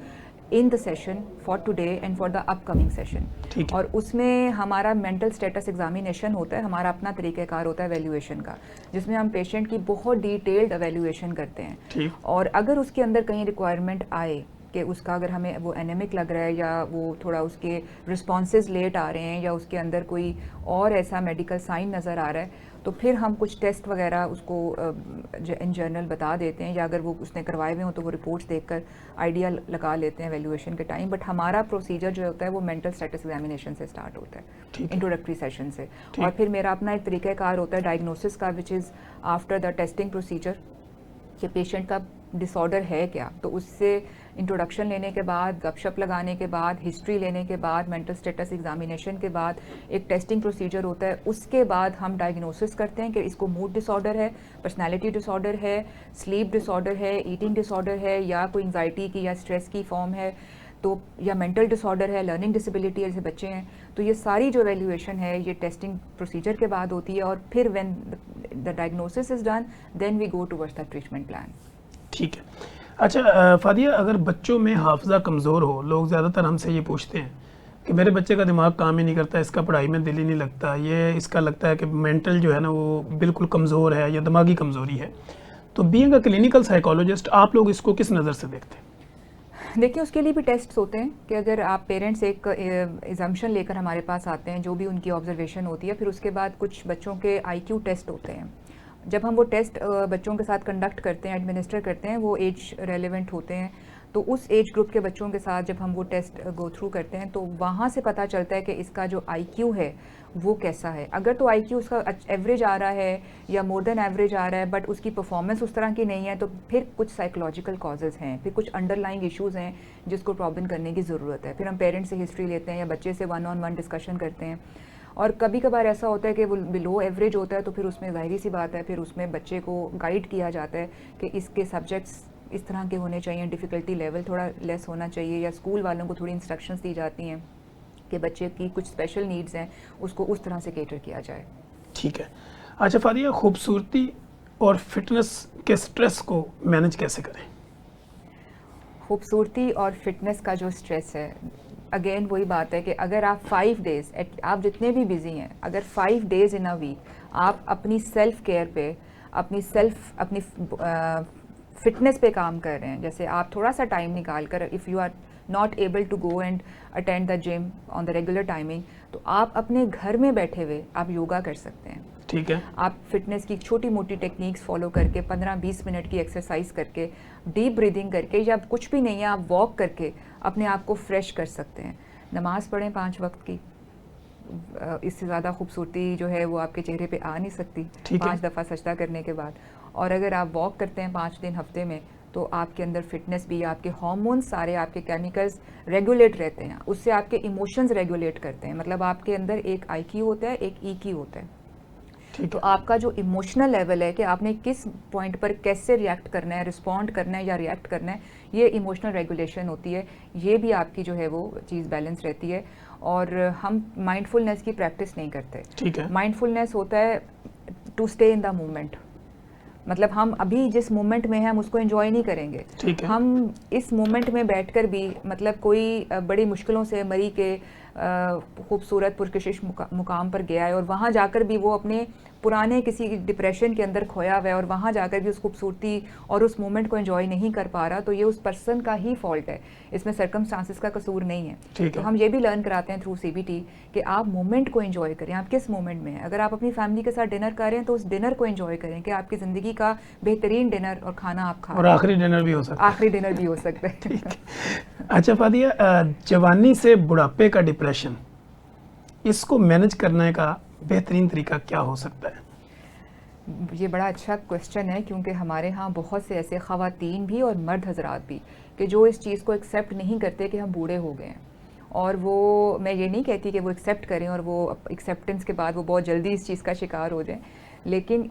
in the session for today and for the upcoming session. और उसमें हमारा मेंटल स्टेटस एग्जामिनेशन होता है, हमारा अपना तरीक़ेकार होता है वैल्यूएशन का, जिसमें हम पेशेंट की बहुत डिटेल्ड वैल्यूएशन करते हैं। और अगर उसके अंदर कहीं रिक्वायरमेंट आए कि उसका, अगर हमें वो एनेमिक लग रहा है या वो थोड़ा उसके रिस्पॉन्सेज लेट आ रहे हैं या उसके अंदर कोई और ऐसा मेडिकल साइन नज़र आ रहा है, तो फिर हम कुछ टेस्ट वगैरह उसको इन जनरल बता देते हैं, या अगर वो उसने करवाए हुए हों तो वो रिपोर्ट्स देखकर आइडिया लगा लेते हैं वैल्यूएशन के टाइम। बट हमारा प्रोसीजर जो होता है वो मेंटल स्टेटस एग्जामिनेशन से स्टार्ट होता है, इंट्रोडक्टरी सेशन से। और फिर मेरा अपना एक तरीक़ाकार होता है डायग्नोसिस का, which is after the testing procedure कि पेशेंट का डिसऑर्डर है क्या। तो उससे इंट्रोडक्शन लेने के बाद, गपशप लगाने के बाद, हिस्ट्री लेने के बाद, मेंटल स्टेटस एग्जामिनेशन के बाद एक टेस्टिंग प्रोसीजर होता है। उसके बाद हम डायग्नोसिस करते हैं कि इसको मूड डिसऑर्डर है, पर्सनालिटी डिसऑर्डर है, स्लीप डिसऑर्डर है, ईटिंग डिसऑर्डर है, या कोई एंजाइटी की या स्ट्रेस की फॉर्म है, तो या मेंटल डिसऑर्डर है, लर्निंग डिसेबिलिटी है, जैसे बच्चे हैं। तो ये सारी जो वैल्यूएशन है ये टेस्टिंग प्रोसीजर के बाद होती है, और फिर when the diagnosis is done then we go towards the treatment plan. ठीक है। अच्छा फादिया, अगर बच्चों में हाफजा कमज़ोर हो, लोग ज़्यादातर हमसे ये पूछते हैं कि मेरे बच्चे का दिमाग काम ही नहीं करता, इसका पढ़ाई में दिल ही नहीं लगता, ये इसका लगता है कि मेंटल जो है ना वो बिल्कुल कमज़ोर है या दिमागी कमज़ोरी है, तो बीइंग अ क्लिनिकल साइकोलॉजिस्ट आप लोग इसको किस नज़र से देखते हैं? देखिए, उसके लिए भी टेस्ट्स होते हैं कि अगर आप पेरेंट्स एक एजम्पशन लेकर हमारे पास आते हैं, जो भी उनकी ऑब्जर्वेशन होती है, फिर उसके बाद कुछ बच्चों के IQ टेस्ट होते हैं। जब हम वो टेस्ट बच्चों के साथ कंडक्ट करते हैं, एडमिनिस्टर करते हैं, वो एज रेलेवेंट होते हैं, तो उस एज ग्रुप के बच्चों के साथ जब हम वो टेस्ट गो थ्रू करते हैं तो वहाँ से पता चलता है कि इसका जो IQ है वो कैसा है। अगर तो IQ उसका एवरेज आ रहा है या मोर देन एवरेज आ रहा है, बट उसकी परफॉर्मेंस उस तरह की नहीं है, तो फिर कुछ साइकोलॉजिकल कॉजेज़ हैं, फिर कुछ अंडरलाइंग इश्यूज़ हैं जिसको प्रॉब्लम करने की ज़रूरत है। फिर हम पेरेंट्स से हिस्ट्री लेते हैं या बच्चे से 1-on-1 डिस्कशन करते हैं। और कभी कभार ऐसा होता है कि वो बिलो एवरेज होता है, तो फिर उसमें ज़ाहिर सी बात है, फिर उसमें बच्चे को गाइड किया जाता है कि इसके सब्जेक्ट्स इस तरह के होने चाहिए, डिफ़िकल्टी लेवल थोड़ा लेस होना चाहिए, या स्कूल वालों को थोड़ी इंस्ट्रक्शंस दी जाती हैं कि बच्चे की कुछ स्पेशल नीड्स हैं, उसको उस तरह से केटर किया जाए। ठीक है। अच्छा फादिया, खूबसूरती और फिटनेस के स्ट्रेस को मैनेज कैसे करें? खूबसूरती और फिटनेस का जो स्ट्रेस है, अगेन वही बात है कि अगर आप 5 डेज़, आप जितने भी बिजी हैं, अगर 5 डेज़ इन अ वीक आप अपनी सेल्फ केयर पे, अपनी फिटनेस पे काम कर रहे हैं, जैसे आप थोड़ा सा टाइम निकाल कर, if you are not able to go and attend the gym on the regular timing, तो आप अपने घर में बैठे हुए आप योगा कर सकते हैं। ठीक है। आप फिटनेस की छोटी मोटी टेक्निक्स फॉलो करके 15-20 मिनट की एक्सरसाइज करके, डीप ब्रीदिंग करके, या कुछ भी नहीं है आप वॉक करके अपने आप को फ्रेश कर सकते हैं। नमाज़ पढ़ें 5 वक्त की, इससे ज़्यादा खूबसूरती जो है वो आपके चेहरे पे आ नहीं सकती 5 दफ़ा सजदा करने के बाद। और अगर आप वॉक करते हैं 5 दिन हफ्ते में, तो आपके अंदर फिटनेस भी, आपके हार्मोन्स सारे, आपके केमिकल्स रेगुलेट रहते हैं, उससे आपके इमोशंस रेगुलेट करते हैं। मतलब आपके अंदर एक IQ होता है, एक EQ होता है। तो आपका जो इमोशनल लेवल है कि आपने किस पॉइंट पर कैसे रिएक्ट करना है, रिस्पॉन्ड करना है या रिएक्ट करना है, ये इमोशनल रेगुलेशन होती है, ये भी आपकी जो है वो चीज़ बैलेंस रहती है। और हम माइंडफुलनेस की प्रैक्टिस नहीं करते। ठीक है। माइंडफुलनेस होता है to stay in the moment, मतलब हम अभी जिस मोमेंट में हैं हम उसको एंजॉय नहीं करेंगे। ठीक है। हम इस मोमेंट में बैठकर भी, मतलब कोई बड़ी मुश्किलों से मरी के खूबसूरत पुरकशिश मुकाम पर गया है, और वहाँ जाकर भी वो अपने पुराने किसी डिप्रेशन के अंदर खोया हुआ है, और वहाँ जाकर भी उस खूबसूरती और उस मोमेंट को एंजॉय नहीं कर पा रहा, तो ये उस पर्सन का ही फॉल्ट है, इसमें सर्कमस्टांसेस का कसूर नहीं है। तो हम ये भी लर्न कराते हैं थ्रू CBT कि आप मोमेंट को एंजॉय करें, आप किस मोमेंट में हैं। अगर आप अपनी फैमिली के साथ डिनर कर रहे हैं तो उस डिनर को एंजॉय करें कि आपकी ज़िंदगी का बेहतरीन डिनर और खाना आप खा, और आखिरी डिनर भी हो सकता है। आखिरी डिनर भी हो सकता है। अच्छा फादिया, जवानी से बुढ़ापे का डिप्रेशन, इसको मैनेज करने का बेहतरीन तरीका क्या हो सकता है? ये बड़ा अच्छा क्वेश्चन है, क्योंकि हमारे यहाँ बहुत से ऐसे ख़वातीन भी और मर्द हजरात भी कि जो इस चीज़ को एक्सेप्ट नहीं करते कि हम बूढ़े हो गए हैं, और वो मैं ये नहीं कहती कि वो एक्सेप्ट करें और वो एक्सेप्टेंस के बाद वो बहुत जल्दी इस चीज़ का शिकार हो जाएं, लेकिन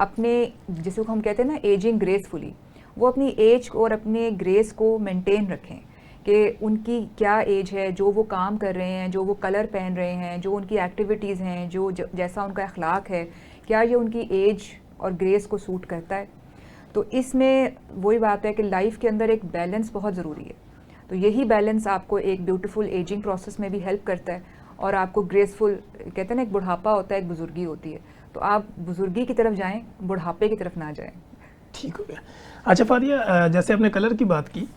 अपने जिसको हम कहते हैं ना एजिंग ग्रेसफुली, वो अपनी एज और अपने ग्रेस को मेंटेन रखें कि उनकी क्या एज है, जो वो काम कर रहे हैं, जो वो कलर पहन रहे हैं, जो उनकी एक्टिविटीज़ हैं, जो जैसा उनका अखलाक है, क्या ये उनकी एज और ग्रेस को सूट करता है। तो इसमें वही बात है कि लाइफ के अंदर एक बैलेंस बहुत ज़रूरी है। तो यही बैलेंस आपको एक ब्यूटीफुल एजिंग प्रोसेस में भी हेल्प करता है और आपको ग्रेसफुल, कहते हैं ना एक बुढ़ापा होता है, एक बुजुर्गी होती है, तो आप बुजुर्गी की तरफ जाएं, बुढ़ापे की तरफ ना जाएं। ठीक हो गया। अच्छा फादिया, जैसे आपने कलर की बात की,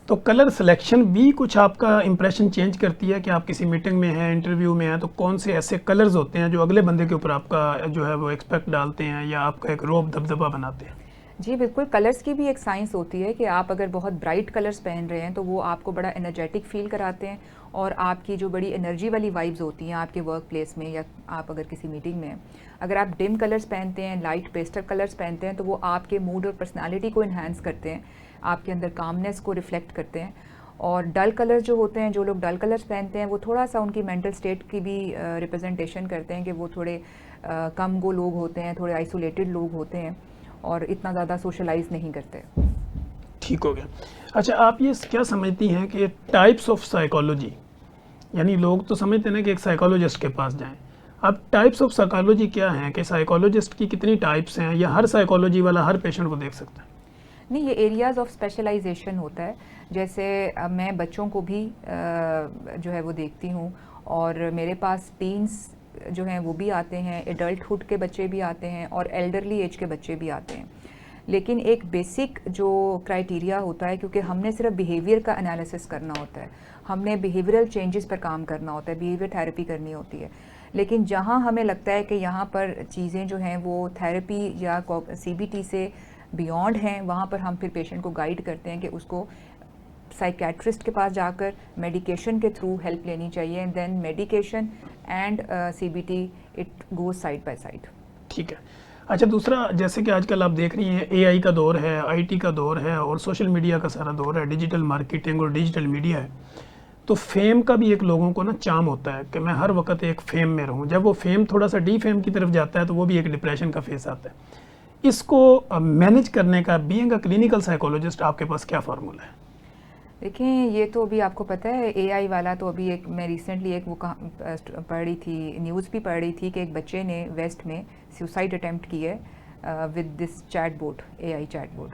तो कलर सिलेक्शन भी कुछ आपका इंप्रेशन चेंज करती है कि आप किसी मीटिंग में हैं, इंटरव्यू में हैं, तो कौन से ऐसे कलर्स होते हैं जो अगले बंदे के ऊपर आपका जो है वो एक्सपेक्ट डालते हैं या आपका एक रोब दबदबा बनाते हैं? जी बिल्कुल, कलर्स की भी एक साइंस होती है कि आप अगर बहुत ब्राइट कलर्स पहन रहे हैं तो वो आपको बड़ा एनर्जेटिक फील कराते हैं और आपकी जो बड़ी एनर्जी वाली वाइब्स होती हैं आपके वर्क प्लेस में या आप अगर किसी मीटिंग में हैं, अगर आप डिम कलर्स पहनते हैं, लाइट पेस्टल कलर्स पहनते हैं, तो वो आपके मूड और पर्सनालिटी को इन्हांस करते हैं, आपके अंदर कामनेस को रिफ्लेक्ट करते हैं। और डल कलर्स जो होते हैं, जो लोग डल कलर्स पहनते हैं, वो थोड़ा सा उनकी मेंटल स्टेट की भी रिप्रेजेंटेशन करते हैं कि वो थोड़े कम गो लोग होते हैं, थोड़े आइसोलेटेड लोग होते हैं और इतना ज़्यादा सोशलाइज नहीं करते। ठीक हो गया। अच्छा, आप ये क्या समझती हैं कि टाइप्स ऑफ साइकोलॉजी, यानी लोग तो समझते हैं ना कि एक साइकोलॉजिस्ट के पास जाएं, अब टाइप्स ऑफ साइकोलॉजी क्या हैं, कि साइकोलॉजिस्ट की कितनी टाइप्स हैं या हर साइकोलॉजी वाला हर पेशेंट को देख सकता है? नहीं, ये एरियाज़ ऑफ स्पेशलाइजेशन होता है। जैसे मैं बच्चों को भी जो है वो देखती हूँ और मेरे पास टीन्स जो हैं वो भी आते हैं, एडल्टहुड के बच्चे भी आते हैं और एल्डरली एज के बच्चे भी आते हैं। लेकिन एक बेसिक जो क्राइटेरिया होता है, क्योंकि हमने सिर्फ बिहेवियर का एनालिसिस करना होता है, हमने बिहेवियरल चेंजेस पर काम करना होता है, बिहेवियर थेरेपी करनी होती है, लेकिन जहाँ हमें लगता है कि यहाँ पर चीज़ें जो हैं वो थेरेपी या CBT से बियॉन्ड हैं, वहाँ पर हम फिर पेशेंट को गाइड करते हैं कि उसको साइकेट्रिस्ट के पास जाकर मेडिकेशन के थ्रू हेल्प लेनी चाहिए, and then medication and CBT it goes side by side. ठीक है। अच्छा, दूसरा, जैसे कि आजकल आप देख रही हैं AI का दौर है, IT का दौर है और सोशल मीडिया का सारा दौर है, डिजिटल मार्केटिंग और डिजिटल मीडिया है, तो फेम का भी एक लोगों को ना चाम होता है कि मैं हर वक्त एक फेम में रहूं। जब वो फेम थोड़ा सा डी फेम की तरफ जाता है तो वो भी एक डिप्रेशन का फेस आता है। इसको मैनेज करने का बीइंग अ क्लिनिकल साइकोलॉजिस्ट आपके पास क्या फार्मूला है? देखिए, ये तो अभी आपको पता है AI वाला, तो अभी एक मैं रिसेंटली एक वो पढ़ रही थी, न्यूज़ भी पढ़ रही थी कि एक बच्चे ने वेस्ट में सुसाइड अटेम्प्ट की है with this chatbot, AI chatbot.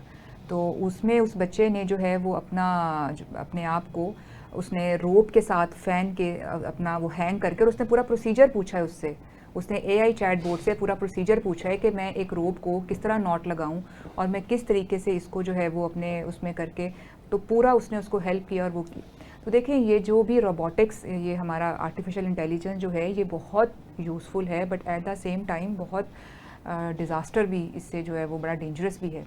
तो उसमें उस बच्चे ने जो है वो अपने आप को उसने रोप के साथ फैन के अपना वो हैंग करके, और उसने पूरा प्रोसीजर पूछा है उससे, उसने AI चैटबॉट से पूरा प्रोसीजर पूछा है कि मैं एक रोप को किस तरह नॉट लगाऊं और मैं किस तरीके से इसको जो है वो अपने उसमें करके, तो पूरा उसने उसको हेल्प किया और वो की। तो देखें, ये जो भी रोबोटिक्स, ये हमारा आर्टिफिशियल इंटेलिजेंस जो है, ये बहुत यूज़फुल है, but at the same time बहुत डिज़ास्टर भी इससे जो है वो बड़ा डेंजरस भी है।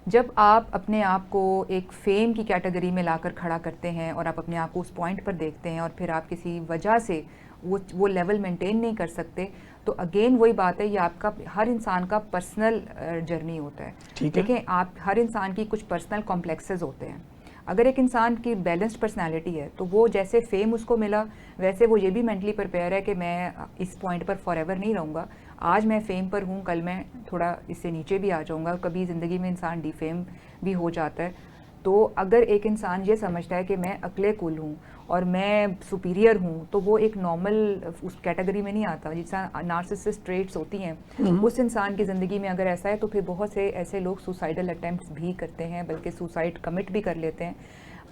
जब आप अपने आप को एक फेम की कैटेगरी में लाकर खड़ा करते हैं और आप अपने आप को उस पॉइंट पर देखते हैं और फिर आप किसी वजह से वो लेवल मेंटेन नहीं कर सकते, तो अगेन वही बात है, ये आपका हर इंसान का पर्सनल जर्नी होता है। देखें, आप हर इंसान की कुछ पर्सनल कॉम्प्लेक्सेस होते हैं। अगर एक इंसान की बैलेंस्ड पर्सनालिटी है तो वो जैसे फेम उसको मिला, वैसे वो ये भी मेंटली प्रिपेयर है कि मैं इस पॉइंट पर फॉरएवर नहीं रहूँगा, आज मैं फेम पर हूँ, कल मैं थोड़ा इससे नीचे भी आ जाऊँगा, कभी ज़िंदगी में इंसान डिफेम भी हो जाता है। तो अगर एक इंसान ये समझता है कि मैं अकले कुल हूँ और मैं सुपीरियर हूँ, तो वो एक नॉर्मल उस कैटेगरी में नहीं आता। जिस नार्सिसिस्ट ट्रेट्स होती हैं उस इंसान की ज़िंदगी में अगर ऐसा है, तो फिर बहुत से ऐसे लोग सुसाइडल अटेम्प्ट्स भी करते हैं, बल्कि सुसाइड कमिट भी कर लेते हैं,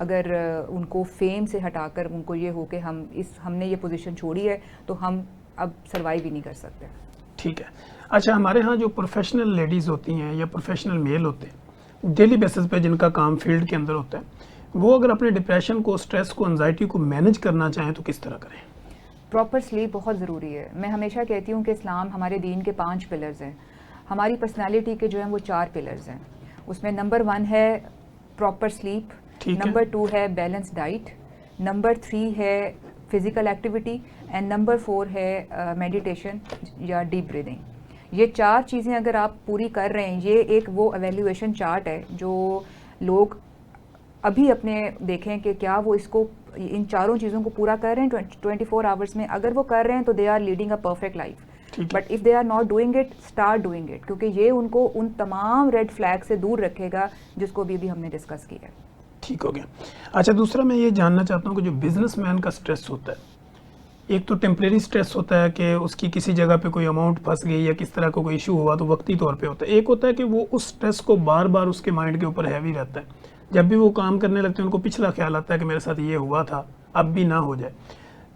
अगर उनको फेम से हटाकर उनको ये हो कि हमने ये पोजीशन छोड़ी है तो हम अब सर्वाइव ही नहीं कर सकते। ठीक है। अच्छा, हमारे यहाँ जो प्रोफेशनल लेडीज़ होती हैं या प्रोफेशनल मेल होते हैं, डेली बेसिस पे जिनका काम फील्ड के अंदर होता है, वो अगर अपने डिप्रेशन को, स्ट्रेस को, एंजाइटी को मैनेज करना चाहें तो किस तरह करें? प्रॉपर स्लीप बहुत ज़रूरी है। मैं हमेशा कहती हूँ कि इस्लाम हमारे दीन के 5 पिलर्स हैं, हमारी पर्सनालिटी के जो हैं वो 4 पिलर्स हैं। उसमें नंबर 1 है प्रॉपर स्लीप, नंबर 2 है बैलेंस डाइट, नंबर 3 है फिज़िकल एक्टिविटी एंड नंबर 4 है मेडिटेशन या डीप ब्रीदिंग। ये 4 चीज़ें अगर आप पूरी कर रहे हैं, ये एक वो एवेल्यूएशन चार्ट है जो लोग अभी अपने देखें कि क्या वो इसको इन चारों चीज़ों को पूरा कर रहे हैं 24 आवर्स में, अगर वो कर रहे हैं तो they are leading a perfect life. But if they are not doing it, start doing it, क्योंकि ये उनको उन तमाम रेड फ्लैग से दूर रखेगा जिसको भी हमने डिस्कस किया है। ठीक हो गया। अच्छा, दूसरा मैं ये जानना चाहता हूँ कि जो बिजनेसमैन का स्ट्रेस होता है, एक तो टेम्परेरी स्ट्रेस होता है कि उसकी किसी जगह पे कोई अमाउंट फंस गई या किस तरह का कोई इशू हुआ तो वक्ती तौर पे होता है। एक होता है कि वो उस स्ट्रेस को बार बार उसके माइंड के ऊपर हैवी रहता है, जब भी वो काम करने लगते हैं उनको पिछला ख्याल आता है कि मेरे साथ ये हुआ था, अब भी ना हो जाए।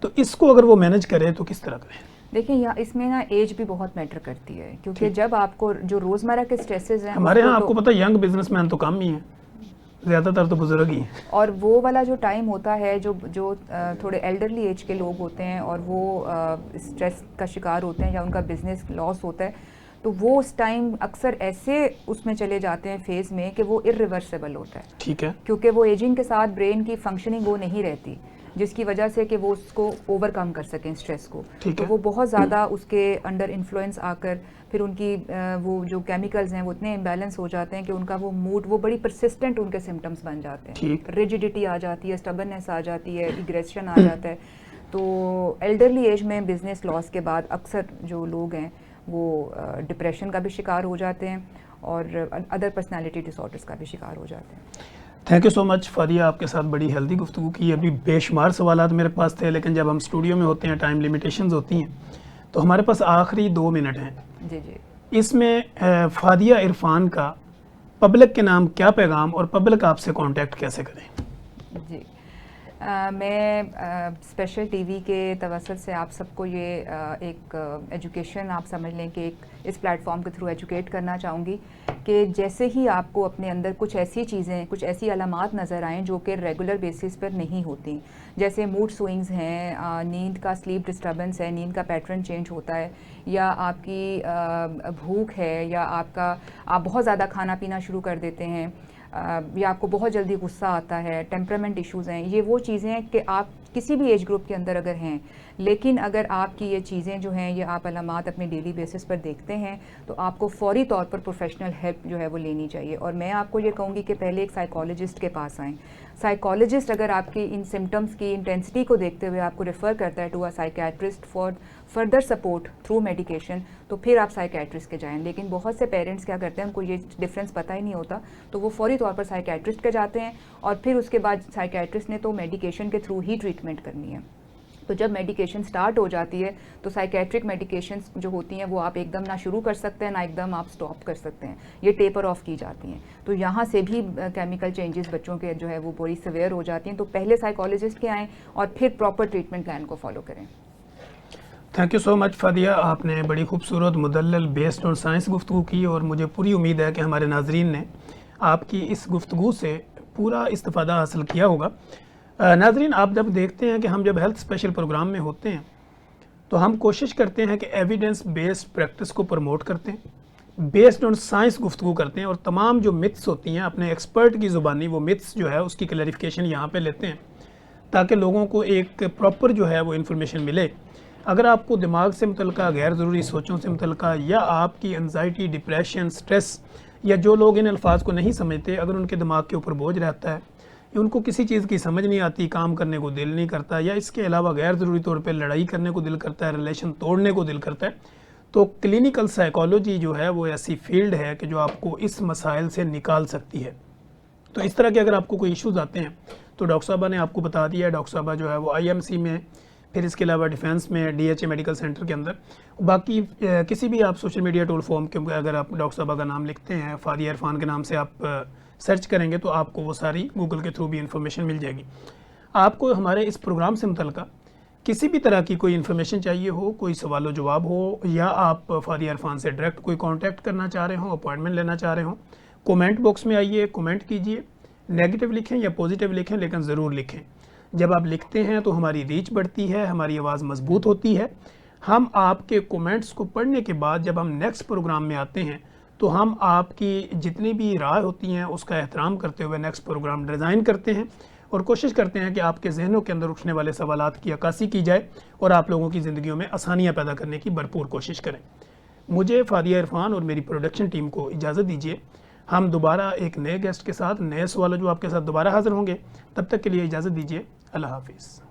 तो इसको अगर वो मैनेज करे तो किस तरह करें? देखिए, यहाँ इसमें ना एज भी बहुत मैटर करती है, क्योंकि जब आपको जो रोज़मर्रा के स्ट्रेसेस हैं, हमारे यहाँ आपको पता है यंग बिजनेसमैन तो कम ही है, ज़्यादातर तो बुजुर्ग ही हैं। और वो वाला जो टाइम होता है जो थोड़े एल्डरली एज के लोग होते हैं और वो स्ट्रेस का शिकार होते हैं या उनका बिजनेस लॉस होता है, तो वो उस टाइम अक्सर ऐसे उसमें चले जाते हैं फेज़ में कि वो इरिवर्सिबल होता है। ठीक है। क्योंकि वो एजिंग के साथ ब्रेन की फंक्शनिंग वो नहीं रहती, जिसकी वजह से कि वो उसको ओवरकम कर सकें स्ट्रेस को। तो वो बहुत ज़्यादा उसके अंडर इन्फ्लुएंस आकर फिर उनकी वो जो केमिकल्स हैं वो इतने इम्बैलेंस हो जाते हैं कि उनका वो मूड, वो बड़ी परसिस्टेंट उनके सिम्टम्स बन जाते हैं। रिजिडिटी आ जाती है, स्टबर्ननेस आ जाती है, इग्रेशन आ जाता है। तो एल्डरली एज में बिजनेस लॉस के बाद अक्सर जो लोग हैं वो डिप्रेशन का भी शिकार हो जाते हैं और अदर पर्सनालिटी डिसऑर्डर्स का भी शिकार हो जाते हैं। Thank you so much Fadia, आपके साथ बड़ी हेल्दी गुफ्तगू की। अभी बेशुमार सवालात मेरे पास थे, लेकिन जब हम स्टूडियो में होते हैं टाइम लिमिटेशंस होती हैं, तो हमारे पास आखिरी 2 मिनट हैं। जी जी। इसमें फादिया इरफान का पब्लिक के नाम क्या पैगाम और पब्लिक आपसे कांटेक्ट कैसे करें? जी, मैं स्पेशल टीवी के तवस्सुत से आप सबको ये एक एजुकेशन आप समझ लें कि एक इस प्लेटफॉर्म के थ्रू एजुकेट करना चाहूँगी कि जैसे ही आपको अपने अंदर कुछ ऐसी चीज़ें, कुछ ऐसी अलामात नज़र आएँ जो कि रेगुलर बेसिस पर नहीं होती, जैसे मूड स्विंग्स हैं, नींद का स्लीप डिस्टर्बेंस है, नींद का पैटर्न चेंज होता है, या आपकी भूख है, या आप बहुत ज़्यादा खाना पीना शुरू कर देते हैं, या आपको बहुत जल्दी गुस्सा आता है, टेम्परामेंट इश्यूज़ हैं, ये वो चीज़ें हैं कि आप किसी भी एज ग्रुप के अंदर अगर हैं, लेकिन अगर आपकी ये चीज़ें जो हैं, ये आप अलामात अपने डेली बेसिस पर देखते हैं, तो आपको फ़ौरी तौर पर प्रोफेशनल हेल्प जो है वो लेनी चाहिए। और मैं आपको ये कहूँगी कि पहले एक साइकोलॉजिस्ट के पास आएँ। साइकोलॉजिस्ट अगर आपकी इन सिम्टम्स की इंटेंसिटी को देखते हुए आपको रेफ़र करता है to a psychiatrist for further support through medication, तो फिर आप साइकियाट्रिस्ट के जाएं। लेकिन बहुत से पेरेंट्स क्या करते हैं, उनको ये डिफरेंस पता ही नहीं होता, तो वो फौरी तौर पर साइकियाट्रिस्ट के जाते हैं और फिर उसके बाद साइकियाट्रिस्ट ने तो मेडिकेशन के थ्रू ही ट्रीटमेंट करनी है। तो जब मेडिकेशन स्टार्ट हो जाती है तो साइकेट्रिक मेडिकेशंस जो होती हैं वो आप एकदम ना शुरू कर सकते हैं ना एकदम आप स्टॉप कर सकते हैं, ये टेपर ऑफ की जाती हैं। तो यहाँ से भी केमिकल चेंजेस बच्चों के जो है वो बड़ी सिवियर हो जाती हैं। तो पहले साइकोलॉजिस्ट के आएँ और फिर प्रॉपर ट्रीटमेंट प्लान को फॉलो करें। Thank you so much Fadia, आपने बड़ी खूबसूरत मुदल्लल बेस्ड ऑन साइंस गुफ्तगू की और मुझे पूरी उम्मीद है कि हमारे नाजरीन ने आपकी इस गुफ्तगू से पूरा इस्तिफ़ादा हासिल किया होगा। नाजरीन, आप जब देखते हैं कि हम जब हेल्थ स्पेशल प्रोग्राम में होते हैं तो हम कोशिश करते हैं कि एविडेंस बेस्ड प्रैक्टिस को प्रमोट करते हैं, बेस्ड ऑन साइंस गुफ्तगू करते हैं और तमाम जो मिथ्स होती हैं अपने एक्सपर्ट की ज़ुबानी वो मिथ्स जो है उसकी क्लैरिफिकेशन यहाँ पे लेते हैं ताकि लोगों को एक प्रॉपर जो है वो इन्फॉर्मेशन मिले। अगर आपको दिमाग से मुतल्लिका, गैर ज़रूरी सोचों से मुतल्लिका या आपकी एंजाइटी, डिप्रेशन, स्ट्रेस या जो लोग इन अल्फाज को नहीं समझते, अगर उनके दिमाग के ऊपर बोझ रहता है या उनको किसी चीज़ की समझ नहीं आती, काम करने को दिल नहीं करता या इसके अलावा गैर ज़रूरी तौर पे लड़ाई करने को दिल करता है, रिलेशन तोड़ने को दिल करता है, तो क्लिनिकल साइकोलॉजी जो है वो ऐसी फील्ड है कि जो आपको इस मसाइल से निकाल सकती है। तो इस तरह के अगर आपको कोई इश्यूज़ आते हैं तो डॉक्टर साहबा ने आपको बता दिया है। डॉक्टर साहबा जो है वो IMC में, फिर इसके अलावा डिफेंस में, DHA मेडिकल सेंटर के अंदर, बाकी किसी भी आप सोशल मीडिया प्लेटफॉर्म के अगर आप डॉक्टर साहबा का नाम लिखते हैं, फादिया इरफान के नाम से आप सर्च करेंगे तो आपको वो सारी गूगल के थ्रू भी इंफॉर्मेशन मिल जाएगी। आपको हमारे इस प्रोग्राम से मुतल्लिका किसी भी तरह की कोई इन्फॉर्मेशन चाहिए हो, कोई सवाल जवाब हो, या आप फादिया इरफान से डायरेक्ट कोई कांटेक्ट करना चाह रहे हो, अपॉइंटमेंट लेना चाह रहे हो, कमेंट बॉक्स में आइए, कमेंट कीजिए। नेगेटिव लिखें या पॉजिटिव लिखें, लेकिन ज़रूर लिखें। जब आप लिखते हैं तो हमारी रीच बढ़ती है, हमारी आवाज़ मजबूत होती है। हम आपके कमेंट्स को पढ़ने के बाद जब हम नेक्स्ट प्रोग्राम में आते हैं तो हम आपकी जितनी भी राय होती हैं उसका एहतराम करते हुए नेक्स्ट प्रोग्राम डिज़ाइन करते हैं और कोशिश करते हैं कि आपके जहनों के अंदर उठने वाले सवालात की अक्कासी की जाए और आप लोगों की ज़िंदगियों में आसानियाँ पैदा करने की भरपूर कोशिश करें। मुझे फादिया इरफान और मेरी प्रोडक्शन टीम को इजाज़त दीजिए। हम दोबारा एक नए गेस्ट के साथ, नए सवाल जो आपके साथ दोबारा हाज़िर होंगे। तब तक के लिए इजाज़त दीजिए। अल्लाह हाफिज़।